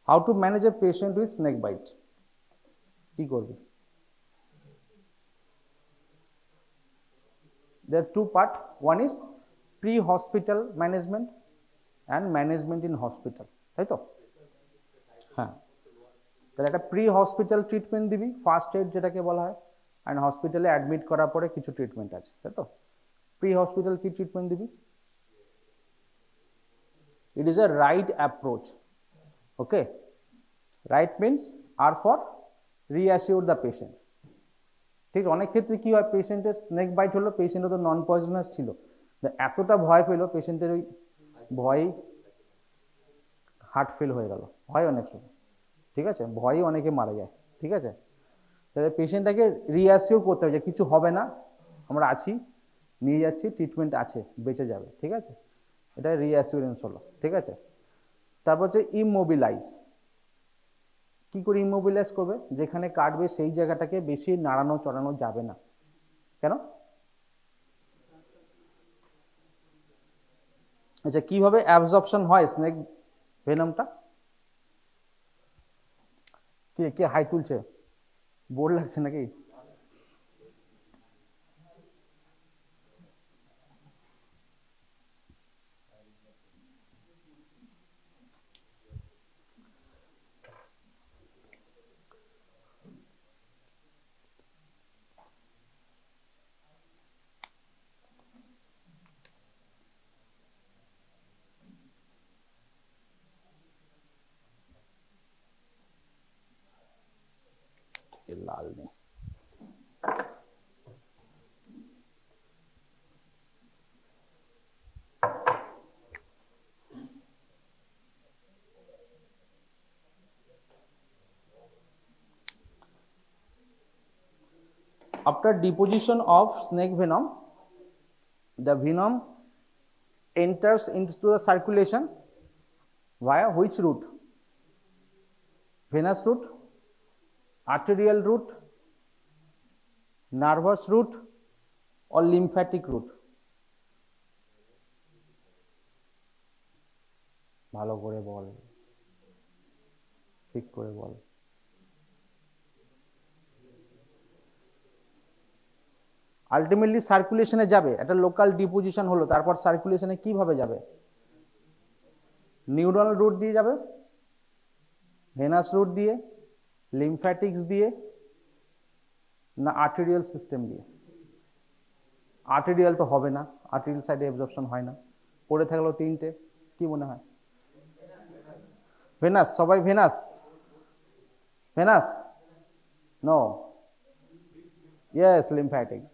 how to manage a patient with snake bite, কি করবে? There are two part, one is pre-hospital management and management in hospital, তাই তো? হ্যাঁ, তাহলে একটা প্রি হসপিটাল ট্রিটমেন্ট দিবি, ফার্স্ট এড যেটাকে বলা হয়, অ্যান্ড হসপিটালে অ্যাডমিট করার পরে কিছু ট্রিটমেন্ট আছে, তাই তো? প্রি হসপিটাল কি ট্রিটমেন্ট দিবি? It is a right approach. Okay, right means are for reassure the patient. ঠিক, অনেক ক্ষেত্রে কি হয়, পেশেন্টের স্নেক বাইট হলো, পেশেন্ট তো নন পয়জনাস ছিল, এতটা ভয় পেলো পেশেন্টের, ওই ভয় হার্ট ফেল হয়ে গেল, হয় অনেক সময়, ঠিক আছে, ভয়ে অনেকে মারা যায়, ঠিক আছে। তাহলে পেশেন্টটাকে রিঅ্যাসিওর করতে হবে যে কিছু হবে না, আমরা আছি, নিয়ে যাচ্ছি, ট্রিটমেন্ট আছে, বেঁচে যাবে, ঠিক আছে, এটা রিঅ্যাসিওরেন্স হলো, ঠিক আছে। তারপর হচ্ছে ইমোবিলাইজ। কি করে ইমোবিলাইজ করবে? যেখানে কাটবে সেই জায়গাটাকে বেশি নাড়ানো চড়ানো যাবে না। কেন? আচ্ছা, কিভাবে অ্যাবজর্পশন হয় স্নেক ভেনমটা? কে কে হাই তুলছে? বোর লাগছে নাকি? লাল নেই। After deposition of snake venom, the venom enters into the circulation via which route? Venous route, arterial route, nervous route or lymphatic route? ভালো করে বল, ঠিক করে বল। আলটিমেটলি সার্কুলেশনে যাবে, একটা লোকাল ডিপোজিশন হলো, তারপর সার্কুলেশনে কিভাবে যাবে? নিউরনাল রুট দিয়ে যাবে, ভেনাস রুট দিয়ে, লিম্ফ্যাটিক্স দিয়ে, না আর্টেরিয়াল সিস্টেম দিয়ে? আর্টেরিয়াল তো হবে না, আর্টেরিয়াল সাইডে অ্যাবজর্পশন হয় না, পড়ে থাকলো তিনটে, কি মনে হয়? ভেনাস, সবাই venous, venous no, Yes, lymphatics.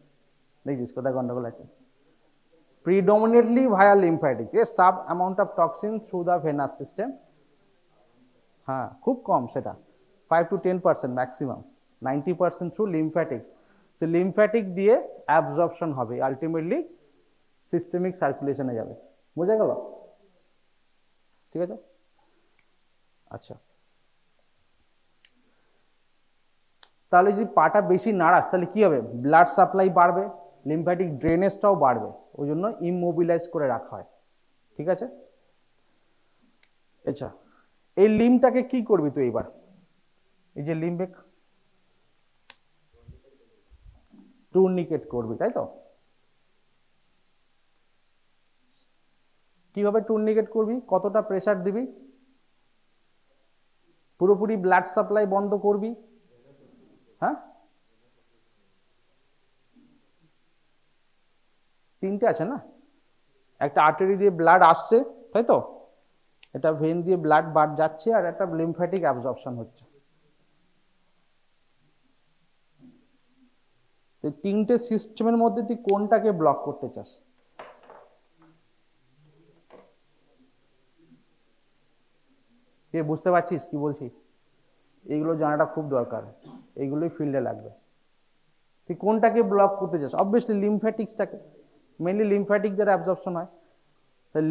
দেখিস কোথায় গন্ডগোল আছে। Predominantly via lymphatics. Yes, some amount of toxin through the venous system. হ্যাঁ, খুব কম সেটা, 5 to 10% ম্যাক্সিমাম, 90% থ্রু লিমফ্যাটিক্স। সে লিমফ্যাটিক দিয়ে অ্যাবজর্পশন হবে, আলটিমেটলি সিস্টেমিক সার্কুলেশনে যাবে। বোঝা গেল? ঠিক আছে, আচ্ছা। তাহলে যদি পাটা বেশি নাড়াস তাহলে কি হবে? ব্লাড সাপ্লাই বাড়বে, লিমফ্যাটিক ড্রেনেজটাও বাড়বে, ওই জন্য ইমমোবিলাইজ করে রাখা হয়। ঠিক আছে, আচ্ছা। এই লিম্বটাকে কি করবি তুই এবার? এই যে লিম্বে টুর্নিকেট করবি, তাই তো? কিভাবে টুর্নিকেট করবি? কতটা প্রেসার দিবি? পুরোপুরি ব্লাড সাপ্লাই বন্ধ করবি? হ্যাঁ, তিনটে আছে না, একটা আর্টারি দিয়ে ব্লাড আসছে, তাই তো, এটা ভেন দিয়ে ব্লাড বার যাচ্ছে, আর একটা লিমফ্যাটিক অ্যাবজর্পশন হচ্ছে। তিনটে সিস্টেমের মধ্যে তুই কোনটাকে ব্লক করতে চাস? কে বুঝতে পারছিস কি বলছি? এইগুলো জানাটা খুব দরকার, এইগুলোই ফিল্ডে লাগবে। তুই কোনটাকে ব্লক করতে চাস? অবভিয়াসলি লিমফ্যাটিক্সটাকে, মেইনলি লিমফ্যাটিক দ্বারা অ্যাবজর্পশন হয়।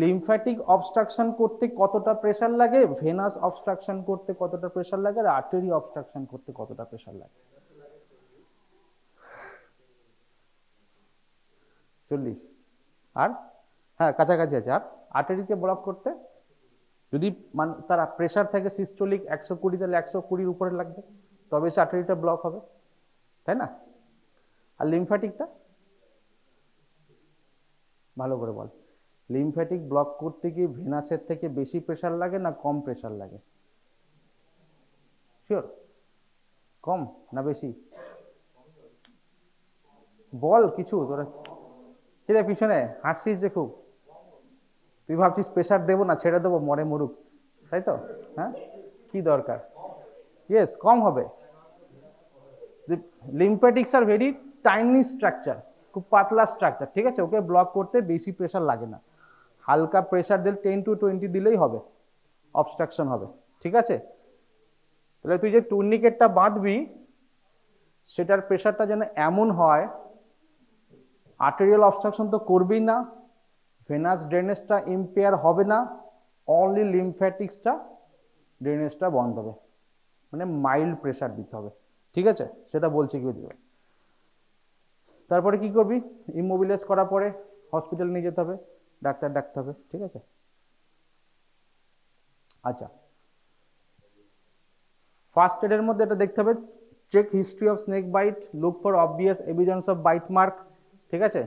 লিমফ্যাটিক অবস্ট্রাকশন করতে কতটা প্রেসার লাগে, ভেনাস অবস্ট্রাকশন করতে কতটা প্রেসার লাগে, আর আর্টারি অবস্ট্রাকশন করতে কতটা প্রেসার লাগে? 40। আর হ্যাঁ, কাছাকাছি আছে। আর আর্টারিকে ব্লক করতে যদি মানে তার প্রেসার থাকে সিস্টোলিক 120, তাহলে 120 উপরে লাগবে, তবে সে আর্টারিটা ব্লক হবে, তাই না? আর লিমফ্যাটিকটা ভালো করে বল, লিমফ্যাটিক ব্লক করতে গিয়ে ভেনাসের থেকে বেশি প্রেসার লাগে না কম প্রেসার লাগে? শিওর? কম না বেশি? বল কিছু, তোরা কিরে পিছনে হাসছিস যে খুব? তুই ভাবছিস প্রেসার দেবো না, ছেড়ে দেবো, মরে মরুক, তাই তো? হ্যাঁ, কি দরকার? ইয়েস, কম হবে। লিমফ্যাটিক্স আর ভেরি টাইনি স্ট্রাকচার, খুব পাতলা স্ট্রাকচার, ঠিক আছে? ওকে ব্লক করতে বেশি প্রেসার লাগে না, হালকা প্রেসার দিলে 10 to 20 দিলেই হবে, অবস্ট্রাকশন হবে। ঠিক আছে, তাহলে তুই যে টুর্নিকেটটা বাঁধবি সেটার প্রেসারটা যেন এমন হয়, আর্টেরিয়াল অবস্ট্রাকশন তো করবেই না, ভেনাস ড্রেনেজটা ইম্পেয়ার হবে না, অনলি লিমফ্যাটিক্সটা ড্রেনেজটা বন্ধ হবে, মানে মাইল্ড প্রেসার দিতে হবে। ঠিক আছে, সেটা বলছি কি দিবে। তারপরে কি করবি? ইমোবিলাইজ করার পরে হসপিটাল নিয়ে যেতে হবে, ডাক্তার ডাকতে হবে। ঠিক আছে, আচ্ছা। ফার্স্ট এডের মধ্যে এটা দেখতে হবে, check history of snake bite, look for obvious evidence of bite mark. ঠিক আছে,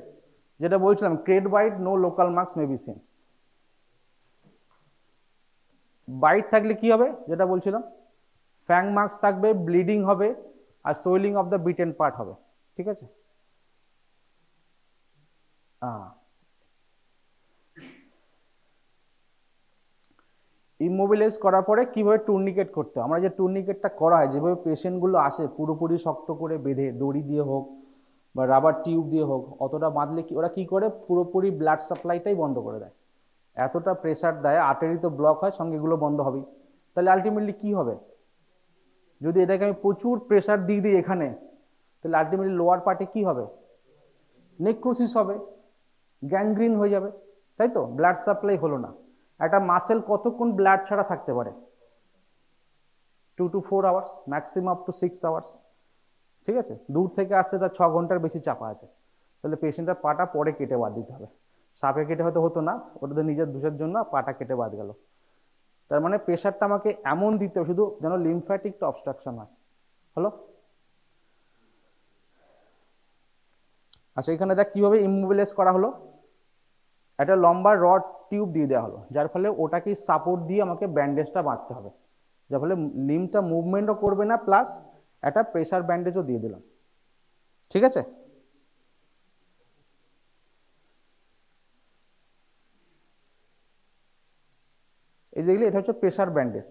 যেটা বলছিলাম, krait bite, no local marks may be seen. Bite থাকলে কি হবে, যেটা বলছিলাম, ফ্যাং মার্কস থাকবে, ব্লিডিং হবে, আর swelling of the bitten part হবে। ঠিক আছে, ইমোবিলাইজ করার পরে কিভাবে টুর্নিকেট করতে হয়? আমরা যে টুর্নিকেটটা করা হয়, যেভাবে পেশেন্টগুলো আসে পুরোপুরি শক্ত করে বেঁধে, দড়ি দিয়ে হোক বা রাবার টিউব দিয়ে হোক, অতটা বাঁধলে কি ওরা কি করে, পুরোপুরি ব্লাড সাপ্লাইটাই বন্ধ করে দেয়, এতটা প্রেসার দেয়, আর্টারি তো ব্লক হয়, সঙ্গে এগুলো বন্ধ হবেই। তাহলে আলটিমেটলি কি হবে? যদি এটাকে আমি প্রচুর প্রেসার দিয়ে দিই এখানে, তাহলে আলটিমেটলি লোয়ার পার্টে কি হবে? নেক্রোসিস হবে, গ্যাংগ্রিন হয়ে যাবে, তাই তো? ব্লাড সাপ্লাই হলো না। একটা মাসেল কতক্ষণ ব্লাড ছাড়া থাকতে পারে? 2 to 4 hours, maximum up to 6 hours. ঠিক আছে, দূর থেকে আসছে, তার 6 ঘন্টার বেশি চাপা আছে, তাহলে পেশেন্টের পাটা পরে কেটে বাদ দিতে হবে। সাপে কেটে হয়তো হতো না, ওটা তো নিজের দোষের জন্য পাটা কেটে বাদ গেল। তার মানে প্রেশারটা আমাকে এমন দিতে হবে শুধু যেন লিমফ্যাটিকটা অবস্ট্রাকশন হয়। হলো? আচ্ছা, এখানে দেখ কিভাবে ইমোবিলাইজ করা হলো। একটা লম্বা রড টিউব দিয়ে দেওয়া হলো, যার ফলে ওটাকে সাপোর্ট দিয়ে আমাকে ব্যান্ডেজটা বাঁধতে হবে, যার ফলে লিমটা মুভমেন্টও করবে না, প্লাস একটা প্রেসার ব্যান্ডেজও দিয়ে দিলাম। ঠিক আছে, এই দেখলে এটা হচ্ছে প্রেসার ব্যান্ডেজ।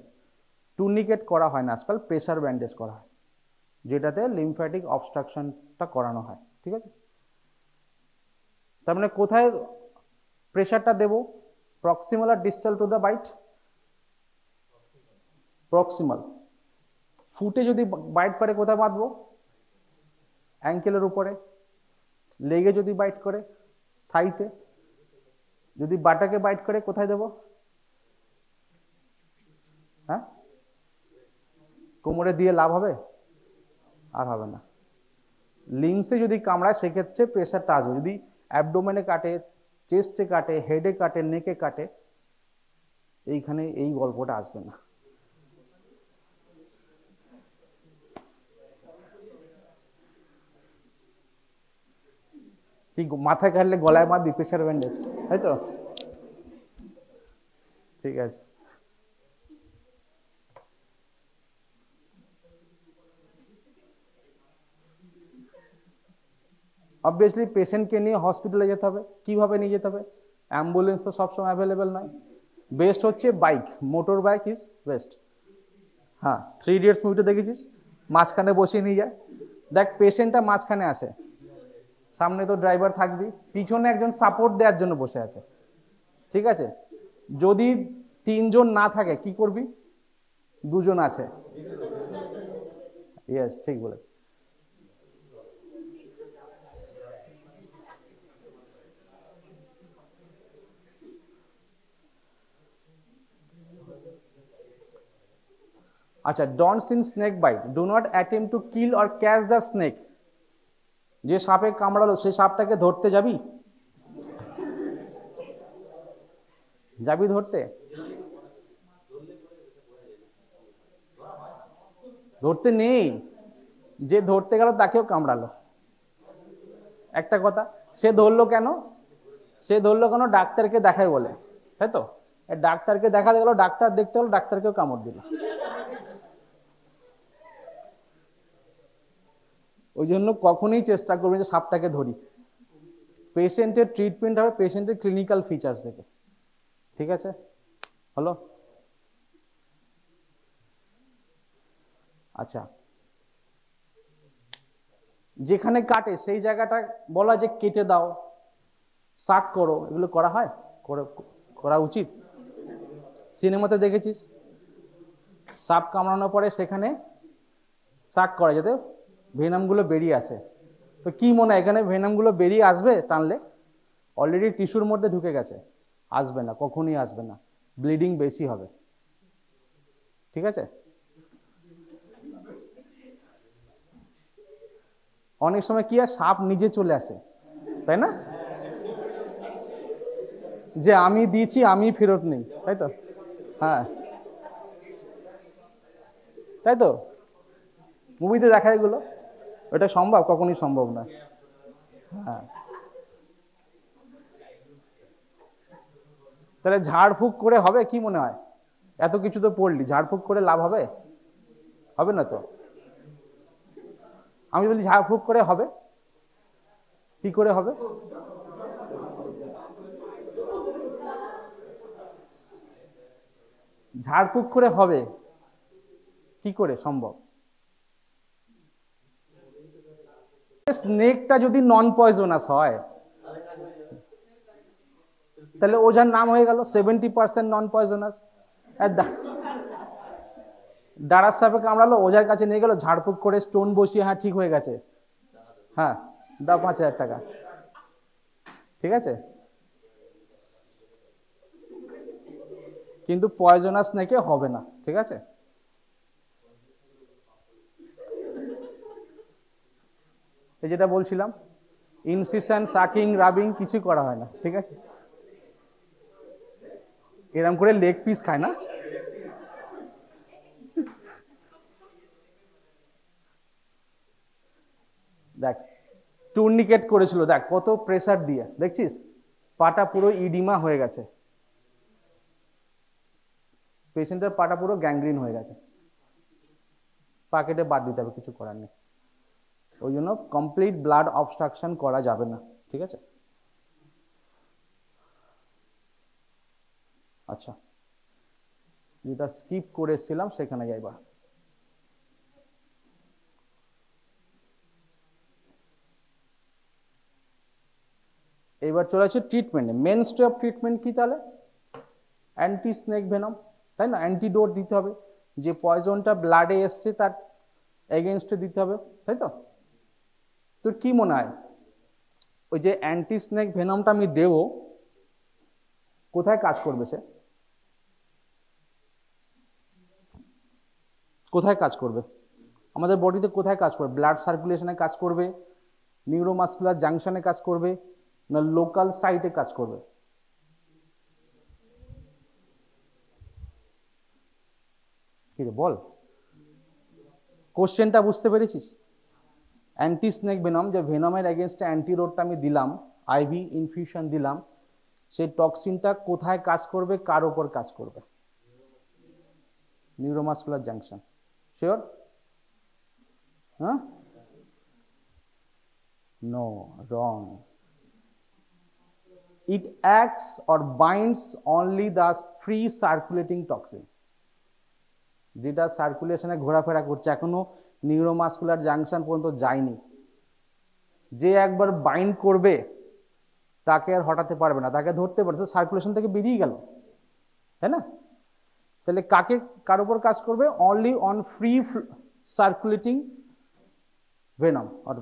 টুর্নিকেট করা হয় না আজকাল, প্রেসার ব্যান্ডেজ করা হয়, যেটাতে লিমফ্যাটিক অবস্ট্রাকশন টা করানো হয়। ঠিক আছে, তার মানে কোথায় প্রেশারটা দেব? প্রক্সিমাল আর distal to the bite? Proximal. ফুটে যদি বাইট করে কোথায় বাঁধবো? অ্যাঙ্কেলের উপরে। লেগে যদি বাইট করে থাইতে। যদি বাটাকে বাইট করে কোথায় দেব? হ্যাঁ, কোমরে দিয়ে লাভ হবে? আর হবে না। লিংসে যদি কামড়ায় সেক্ষেত্রে প্রেশারটা আসবে। যদি অ্যাবডোমেনে কাটে, চেস্টে কাটে, হেডে কাটে, নেকে কাটে, এইখানে এই গল্পটা আসবে না। কি মাথায় কাটলে গলায় বাঁধবি প্রেশার ব্যান্ডেজ, তাই তো? ঠিক আছে, অবভিয়াসলি পেশেন্টকে নিয়ে হসপিটালে যেতে হবে। কিভাবে নিয়ে যেতে হবে? অ্যাম্বুলেন্স তো সবসময় অ্যাভেলেবেল নয়। বেস্ট হচ্ছে bike, motor bike is best. হ্যাঁ, 3 ইডিয়টস মুভিতে দেখেছিস, মাঝখানে বসিয়ে নিয়ে যায়। দেখ, পেশেন্টটা মাঝখানে আসে, সামনে তো ড্রাইভার থাকবি, পিছনে একজন সাপোর্ট দেওয়ার জন্য বসে আছে। ঠিক আছে, যদি 3 জন না থাকে কি করবি? 2 জন আছে। ইয়েস, ঠিক বলে। আচ্ছা, don't sin snake bite, do not attempt to kill or catch the snake. যে সাপে কামড়ালো সেই সাপটাকে ধরতে যাবি? যাবি ধরতে? ধরতে নেই, যে ধরতে গেল তাকেও কামড়ালো। একটা কথা, সে ধরলো কেন? সে ধরলো কেন? ডাক্তারকে দেখায় বলে, তাই তো? ডাক্তারকে দেখাতে গেল, ডাক্তার দেখতে হলো, ডাক্তারকেও কামড় দিল। ওই জন্য কখনোই চেষ্টা করবে যে সাপটাকে ধরি। পেশেন্টের ট্রিটমেন্ট হবে পেশেন্টের ক্লিনিক্যাল ফিচার্স দেখে। ঠিক আছে, হলো? আচ্ছা, যেখানে কাটে সেই জায়গাটা বলা যে কেটে দাও, শাক করো, এগুলো করা হয়? করা উচিত? সিনেমাতে দেখেছিস সাপ কামড়ানোর পরে সেখানে শাক করা যাতে ভেনামগুলো বেরিয়ে আসে। তো কি মনে হয় এখানে ভেনামগুলো বেরিয়ে আসবে টানলে? অলরেডি টিস্যুর মধ্যে ঢুকে গেছে, আসবে না, কখনই আসবে না, ব্লিডিং বেশি হবে। ঠিক আছে, অনেক সময় কি হয়, সাপ নিজে চলে আসে, তাই না? যে আমি দিয়েছি, আমি ফেরত নেই, তাই তো? হ্যাঁ, তাই তো, মুভিতে দেখা এগুলো। ওটা সম্ভব? কখনই সম্ভব না। হ্যাঁ, তাহলে ঝাড়ফুঁক করে হবে? কি মনে হয়, এত কিছু তো পড়লি, ঝাড়ফুঁক করে লাভ হবে? হবে না তো। আমি বলি ঝাড়ফুঁক করে হবে? কি করে হবে? ঝাড়ফুঁক করে হবে কি করে সম্ভব? স্নেকটা যদি নন পয়জনাস হয় তাহলে ওঝার নাম হয়ে গেল 70% নন পয়জনাস। ডাড়ার সাপে কামড়ালো, ওঝার কাছে নিয়ে গেল, ঝাড়ফুঁক করে স্টোন বসিয়ে, হ্যাঁ ঠিক হয়ে গেছে, হ্যাঁ দাও 5,000 টাকা। ঠিক আছে, কিন্তু পয়জনাস স্নেকে হবে না। ঠিক আছে, এই যেটা বলছিলাম, ইনসিশন, সাকিং, রাবিং কিছু করা হয় না। ঠিক আছে, এরম করে লেগ পিস খায় না। দেখ, টুর্নিকেট করেছিল, দেখ কত প্রেসার দিয়ে, দেখছিস পাটা পুরো ইডিমা হয়ে গেছে, পেশেন্টের পাটা পুরো গ্যাংগ্রিন হয়ে গেছে, পা কেটে বাদ দিতে হবে, কিছু করার নেই। ওই জন্য কমপ্লিট ব্লাড অবস্ট্রাকশন করা যাবে না। ঠিক আছে, আচ্ছা, যেটা স্কিপ করে এসেছিলাম সেখানে যাইবা। এবার চলে আসছে ট্রিটমেন্টে। মেন স্টেপ অফ ট্রিটমেন্ট কি তাহলে? অ্যান্টি স্নেক ভেনম, তাই না? অ্যান্টিডোট দিতে হবে, যে পয়জনটা ব্লাডে এসছে তার এগেনস্টে দিতে হবে, তাই তো? তোর কি মনে হয় ওই যে অ্যান্টি স্নেক ভেনমটা আমি দেব, কোথায় কাজ করবে সে? কোথায় কাজ করবে? আমাদের বডিতে কোথায় কাজ করবে? ব্লাড সার্কুলেশনে কাজ করবে, নিউরোমাসকুলার জাংশনে কাজ করবে, না লোকাল সাইটে কাজ করবে? কি রে বল, কোশ্চেনটা বুঝতে পেরেছিস? অ্যান্টি স্নেক ভেনম, যে ভেনমের এগেনস্টে অ্যান্টিডোটটা আমি দিলাম, আইভি ইনফিউশন দিলাম, সেই টক্সিনটা কোথায় কাজ করবে, কার ওপর কাজ করবে? Neuromuscular junction. শিওর? হ্যাঁ? No, wrong. It acts or binds only the free circulating toxin, যেটা সার্কুলেশনে ঘোরাফেরা করছে, এখনো নিউরোমাসকুলার জাংশন পর্যন্ত যায়নি। যে একবার বাইন্ড করবে তাকে আর হটাতে পারবে না, তাকে ধরতে পারবে, সার্কুলেশন থেকে বেরিয়ে গেল, তাই না? তাহলে কাকে, কার উপর কাজ করবে? Only on free circulating venom আর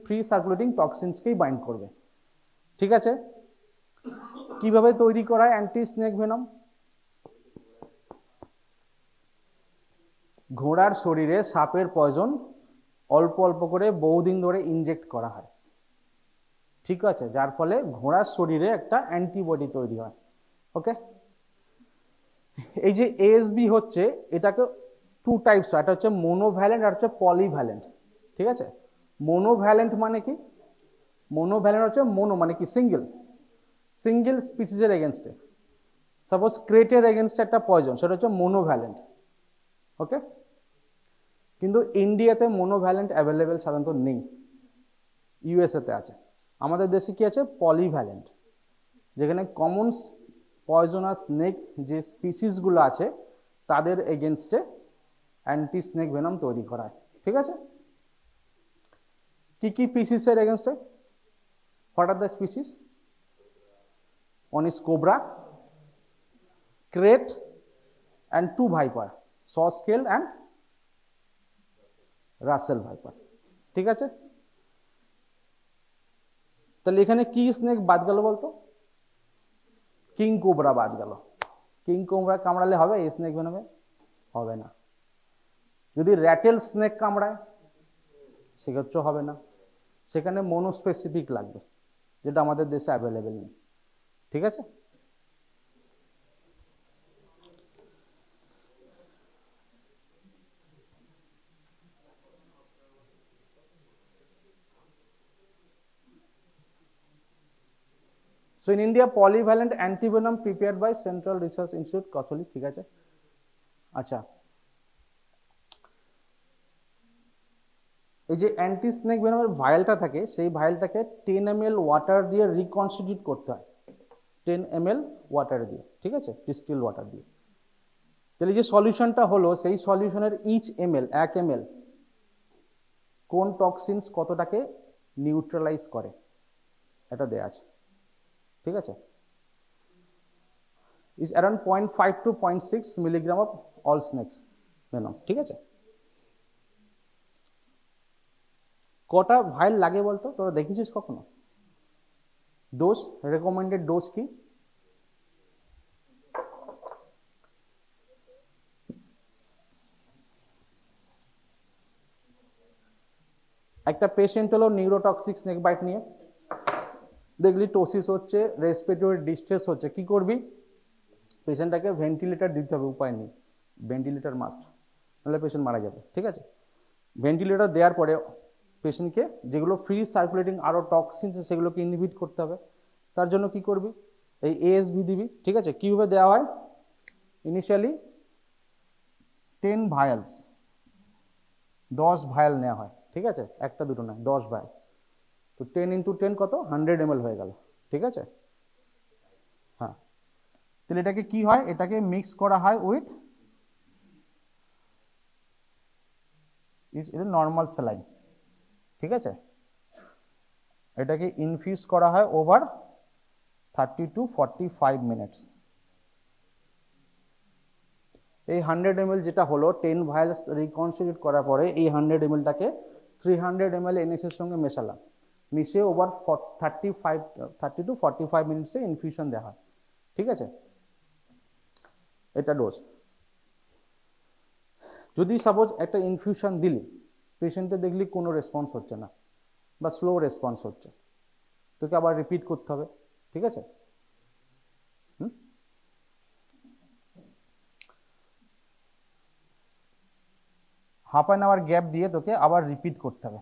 ফ্রি সার্কুলেটিং টক্সিনসকেই বাইন্ড করবে। ঠিক আছে? কিভাবে তৈরি করা হয় অ্যান্টি স্নেক ভেনম? ঘোড়ার শরীরে সাপের পয়জন অল্প অল্প করে বহুদিন ধরে ইনজেক্ট করা হয়, ঠিক আছে, যার ফলে ঘোড়ার শরীরে একটা অ্যান্টিবডি তৈরি হয়। ওকে, এই যে এএসবি হচ্ছে, এটাকে টু টাইপস হয়, এটা হচ্ছে মোনোভ্যালেন্ট আর হচ্ছে পলিভ্যালেন্ট। ঠিক আছে? মোনোভ্যালেন্ট মানে কি? মোনোভ্যালেন্ট হচ্ছে মোনো মানে কি সিঙ্গেল, সিঙ্গেল স্পিসিসের এগেনস্টে, সাপোজ ক্রেটের এগেনস্টে একটা পয়জন, সেটা হচ্ছে মোনোভ্যালেন্ট। ওকে, কিন্তু ইন্ডিয়াতে মোনোভ্যালেন্ট অ্যাভেলেবেল সাধারণত নেই, ইউএসএতে আছে। আমাদের দেশে কি আছে? পলিভ্যালেন্ট, যেখানে কমন পয়জনাস স্নেক যে স্পিসিসগুলো আছে তাদের এগেনস্টে অ্যান্টি স্নেক ভেনম তৈরি করা হয়। ঠিক আছে? কি কি স্পিসিসের এগেনস্টে? What are the species? One is cobra, crate, and two viper, saw scale and Russell viper. ঠিক আছে? তাহলে এখানে কি স্নেক বাদ গেল বলতো? কিং কোবরা বাদ গেল। কিং কোবরা কামড়ালে হবে এই স্নেক ভেনমে? হবে না। যদি র্যাটেল স্নেক কামড়ায় সেক্ষেত্রেও হবে না, সেখানে মনোস্পেসিফিক লাগবে, যেটা আমাদের দেশে অ্যাভেলেবেল নেই। ঠিক আছে? So in India, polyvalent antivenom prepared by Central Research Institute, Kasoli. ঠিক আছে? আচ্ছা, এই যে অ্যান্টি স্নেক ভেনমের ভায়ালটা থাকে, সেই ভায়ালটাকে 10 ml ওয়াটার দিয়ে রিকনস্টিটিউট করতে হয়, 10 ml ওয়াটার দিয়ে। ঠিক আছে? ডিস্টিল ওয়াটার দিয়ে। তাহলে যে সলিউশনটা হলো, সেই সলিউশনের ইচ ml 1 ml কোন টক্সিনস কতটাকে নিউট্রালাইজ করে এটা দেয়া আছে। ঠিক আছে? Is around 0.5 to 0.6 milligram of all snake's venom. ঠিক আছে? কটা ভাইল লাগে বলতো? তোরা দেখেছিস কখনো? ডোজ, রেকমেন্ডেড ডোজ কি? একটা পেশেন্ট হলো নিউরোটক্সিক স্নেক বাইট নিয়ে, দেখলি টোসিস হচ্ছে, রেসপিরেটরি ডিস্ট্রেস হচ্ছে, কি করবি? পেশেন্টটাকে ভেন্টিলেটর দিতে হবে, উপায় নেই, ভেন্টিলেটর মাস্ট, নাহলে পেশেন্ট মারা যাবে। ঠিক আছে? ভেন্টিলেটর দেওয়ার পরে পেশেন্টকে যেগুলো ফ্রি সার্কুলেটিং আরও টক্সিনস সেগুলোকে ইনহিবিট করতে হবে। তার জন্য কি করবি? এই এএসবি দিবি। ঠিক আছে? কীভাবে দেওয়া হয়? ইনিশিয়ালি 10 ভায়ালস, 10 ভায়াল নেওয়া হয়। ঠিক আছে? একটা দুটো নয়, 10 ভায়াল। তো 10 × 10 কত? 100 ml হয়ে গেল। ঠিক আছে? হ্যাঁ, তাহলে এটাকে কি হয়? এটাকে মিক্স করা হয় উইথ নর্মাল স্যালাইন। ঠিক আছে? এটাকে ইনফিউজ করা হয় ওভার 30 to 45 মিনিটস। এই 100 ml যেটা হলো 10 ভায়ালস রিকনসিডিউট করার পরে এই 100 ml টাকে 300 ml NS এর সঙ্গে মেশালাম, মিশিয়ে ওভার 30 to 45 মিনিটসে ইনফিউশন দেওয়া হয়, ঠিক আছে? এটা ডোজ। যদি সাপোজ একটা ইনফিউশন দিলি, পেশেন্টে দেখলি কোনো রেসপন্স হচ্ছে না বা স্লো রেসপন্স হচ্ছে, তোকে আবার রিপিট করতে হবে, ঠিক আছে? হাফ অ্যান আওয়ার গ্যাপ দিয়ে তোকে আবার রিপিট করতে হবে।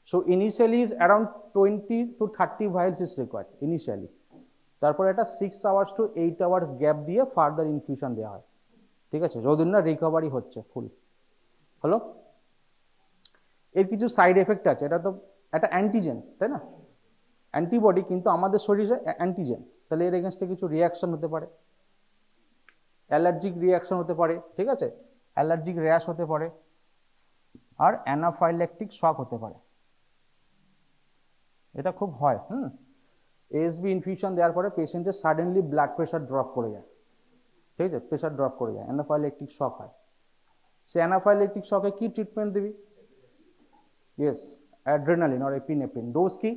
So initially is around 20 to 30 vials is required initially. তারপর এটা 6 hours to 8 hours গ্যাপ দিয়ে ফার্দার ইনফিউশন দেওয়া হয়, ঠিক আছে? যতদিন না রিকভারি হচ্ছে ফুল। হলো? এর কিছু সাইড এফেক্ট আছে, এটা তো একটা অ্যান্টিজেন, তাই না? অ্যান্টিবডি, কিন্তু আমাদের শরীরে অ্যান্টিজেন, তাহলে এর এগেনস্টে কিছু রিয়াকশন হতে পারে, অ্যালার্জিক রিয়াকশন হতে পারে, ঠিক আছে? অ্যালার্জিক র্যাশ হতে পারে, আর অ্যানাফাইল্যাকটিক শক হতে পারে। এটা খুব হয়। এএসবি ইনফিউশন দেওয়ার পরে পেশেন্টের সাডেনলি ব্লাড প্রেশার ড্রপ করে যায়, ঠিক আছে? প্রেশার ড্রপ করে যায়, অ্যানাফাইল্যাকটিক শক হয়। সে অ্যানাফাইল্যাকটিক শকে কি ট্রিটমেন্ট দিবি? Yes, adrenaline or epinephrine. Dose কি?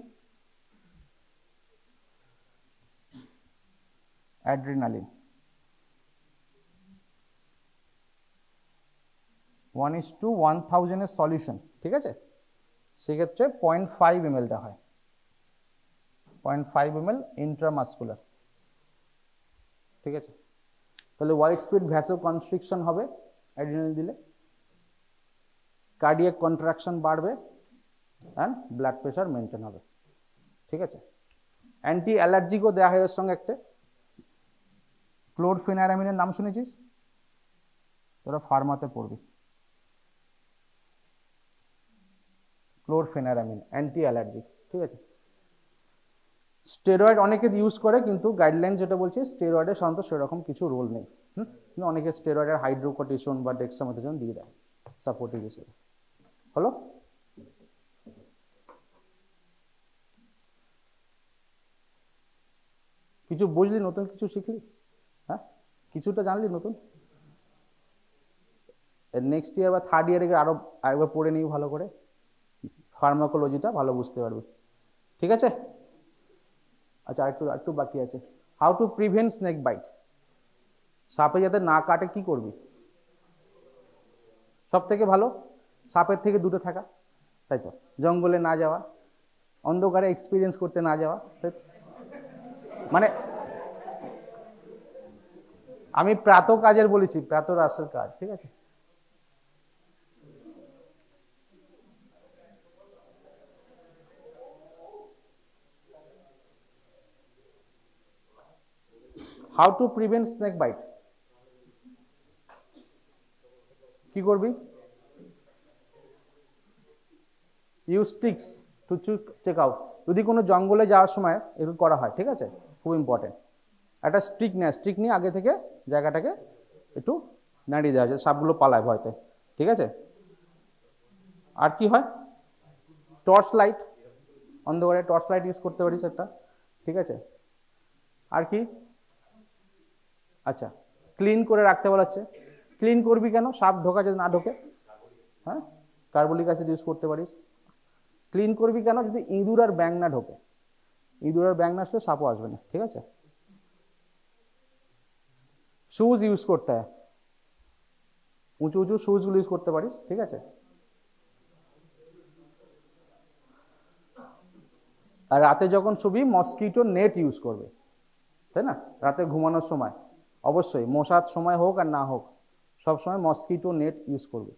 অ্যাড্রেনালিন 1:1000 এর সলিউশন, ঠিক আছে? সেক্ষেত্রে 0.5 ml দেওয়া হয়, 0.5 ml ইন্ট্রামাসকুলার, ঠিক আছে? তাহলে ওয়াইড স্পিড ভ্যাসো কনস্ট্রিকশন হবে অ্যাড্রিনালিন দিলে, কার্ডিয়াক কন্ট্রাকশন বাড়বে, অ্যান্ড ব্লাড প্রেশার মেনটেন হবে, ঠিক আছে? অ্যান্টি অ্যালার্জিকও দেওয়া হয় এর সঙ্গে একটা, ক্লোরফেনারামিনের নাম শুনেছিস? তোরা ফার্মাতে পড়বি। ক্লোরফেনারামিন অ্যান্টি অ্যালার্জিক, ঠিক আছে? স্টেরয়েড অনেকে ইউজ করে, কিন্তু গাইডলাইন যেটা বলছে স্টেরয়েডের সাধারণত সেরকম কিছু রোল নেই। অনেকে স্টেরয়েডের হাইড্রোকর্টিসোন বা ডেক্সামেথাসোন দিয়ে দেয় সাপোর্টিভ হিসেবে। হলো? কিছু বুঝলি, নতুন কিছু শিখলি? হ্যাঁ, কিছুটা জানলি নতুন? নেক্সট ইয়ার বা থার্ড ইয়ারে আরো আরেকবার পড়ে নিই ভালো করে, ফার্মাকোলজিটা ভালো বুঝতে পারবি, ঠিক আছে? আচ্ছা, আরেকটু বাকি আছে। How to prevent snake byte. সাপে যাতে না কাটে কি করবি? সব থেকে ভালো সাপের থেকে দূরে থাকা, তাই তো? জঙ্গলে না যাওয়া, অন্ধকারে এক্সপিরিয়েন্স করতে না যাওয়া, মানে আমি প্রাত কাজের বলেছি, প্রাত রাসের কাজ, ঠিক আছে? How to prevent snake bite, কি করবি? Use sticks to check out. যদি কোনো জঙ্গলে যাওয়ার সময় এগুলো করা হয়, ঠিক আছে? খুব ইম্পর্টেন্ট। একটা স্টিক নিয়ে আগে থেকে জায়গাটাকে একটু নাড়িয়ে দেওয়া যায়, সাপগুলো পালায় ভয়তে, ঠিক আছে? আর কি হয়? টর্চ লাইট, অন্ধকারে টর্চ লাইট ইউজ করতে পারিস একটা, ঠিক আছে? আর কি? আচ্ছা, ক্লিন করে রাখতে বলাচ্ছে। ক্লিন করবি কেন? সাপ ঢোকা যদি না ঢোকে, হ্যাঁ, কার্বলিক অ্যাসিড ইউজ করতে পারিস। ক্লিন করবি কেন? যদি ইঁদুর আর ব্যাং না ঢোকে, ইঁদুর আর ব্যাং না আসলে সাপও আসবে না, ঠিক আছে? শুজ ইউজ করতে হয়, উঁচু শুজগুলো ইউজ করতে পারিস, ঠিক আছে? আর রাতে যখন শুবি মসকিটো নেট ইউজ করবে, তাই না? রাতে ঘুমানোর সময় অবশ্যই, মশার সময় হোক আর না হোক, সবসময় মসকিটো নেট ইউজ করবে।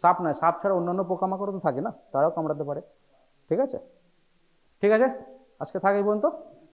সাপ নয়, সাপ ছাড়া অন্যান্য পোকামাকড়ও তো থাকে না, তারাও কামড়াতে পারে, ঠিক আছে? ঠিক আছে, আজকে থাক এই পর্যন্ত।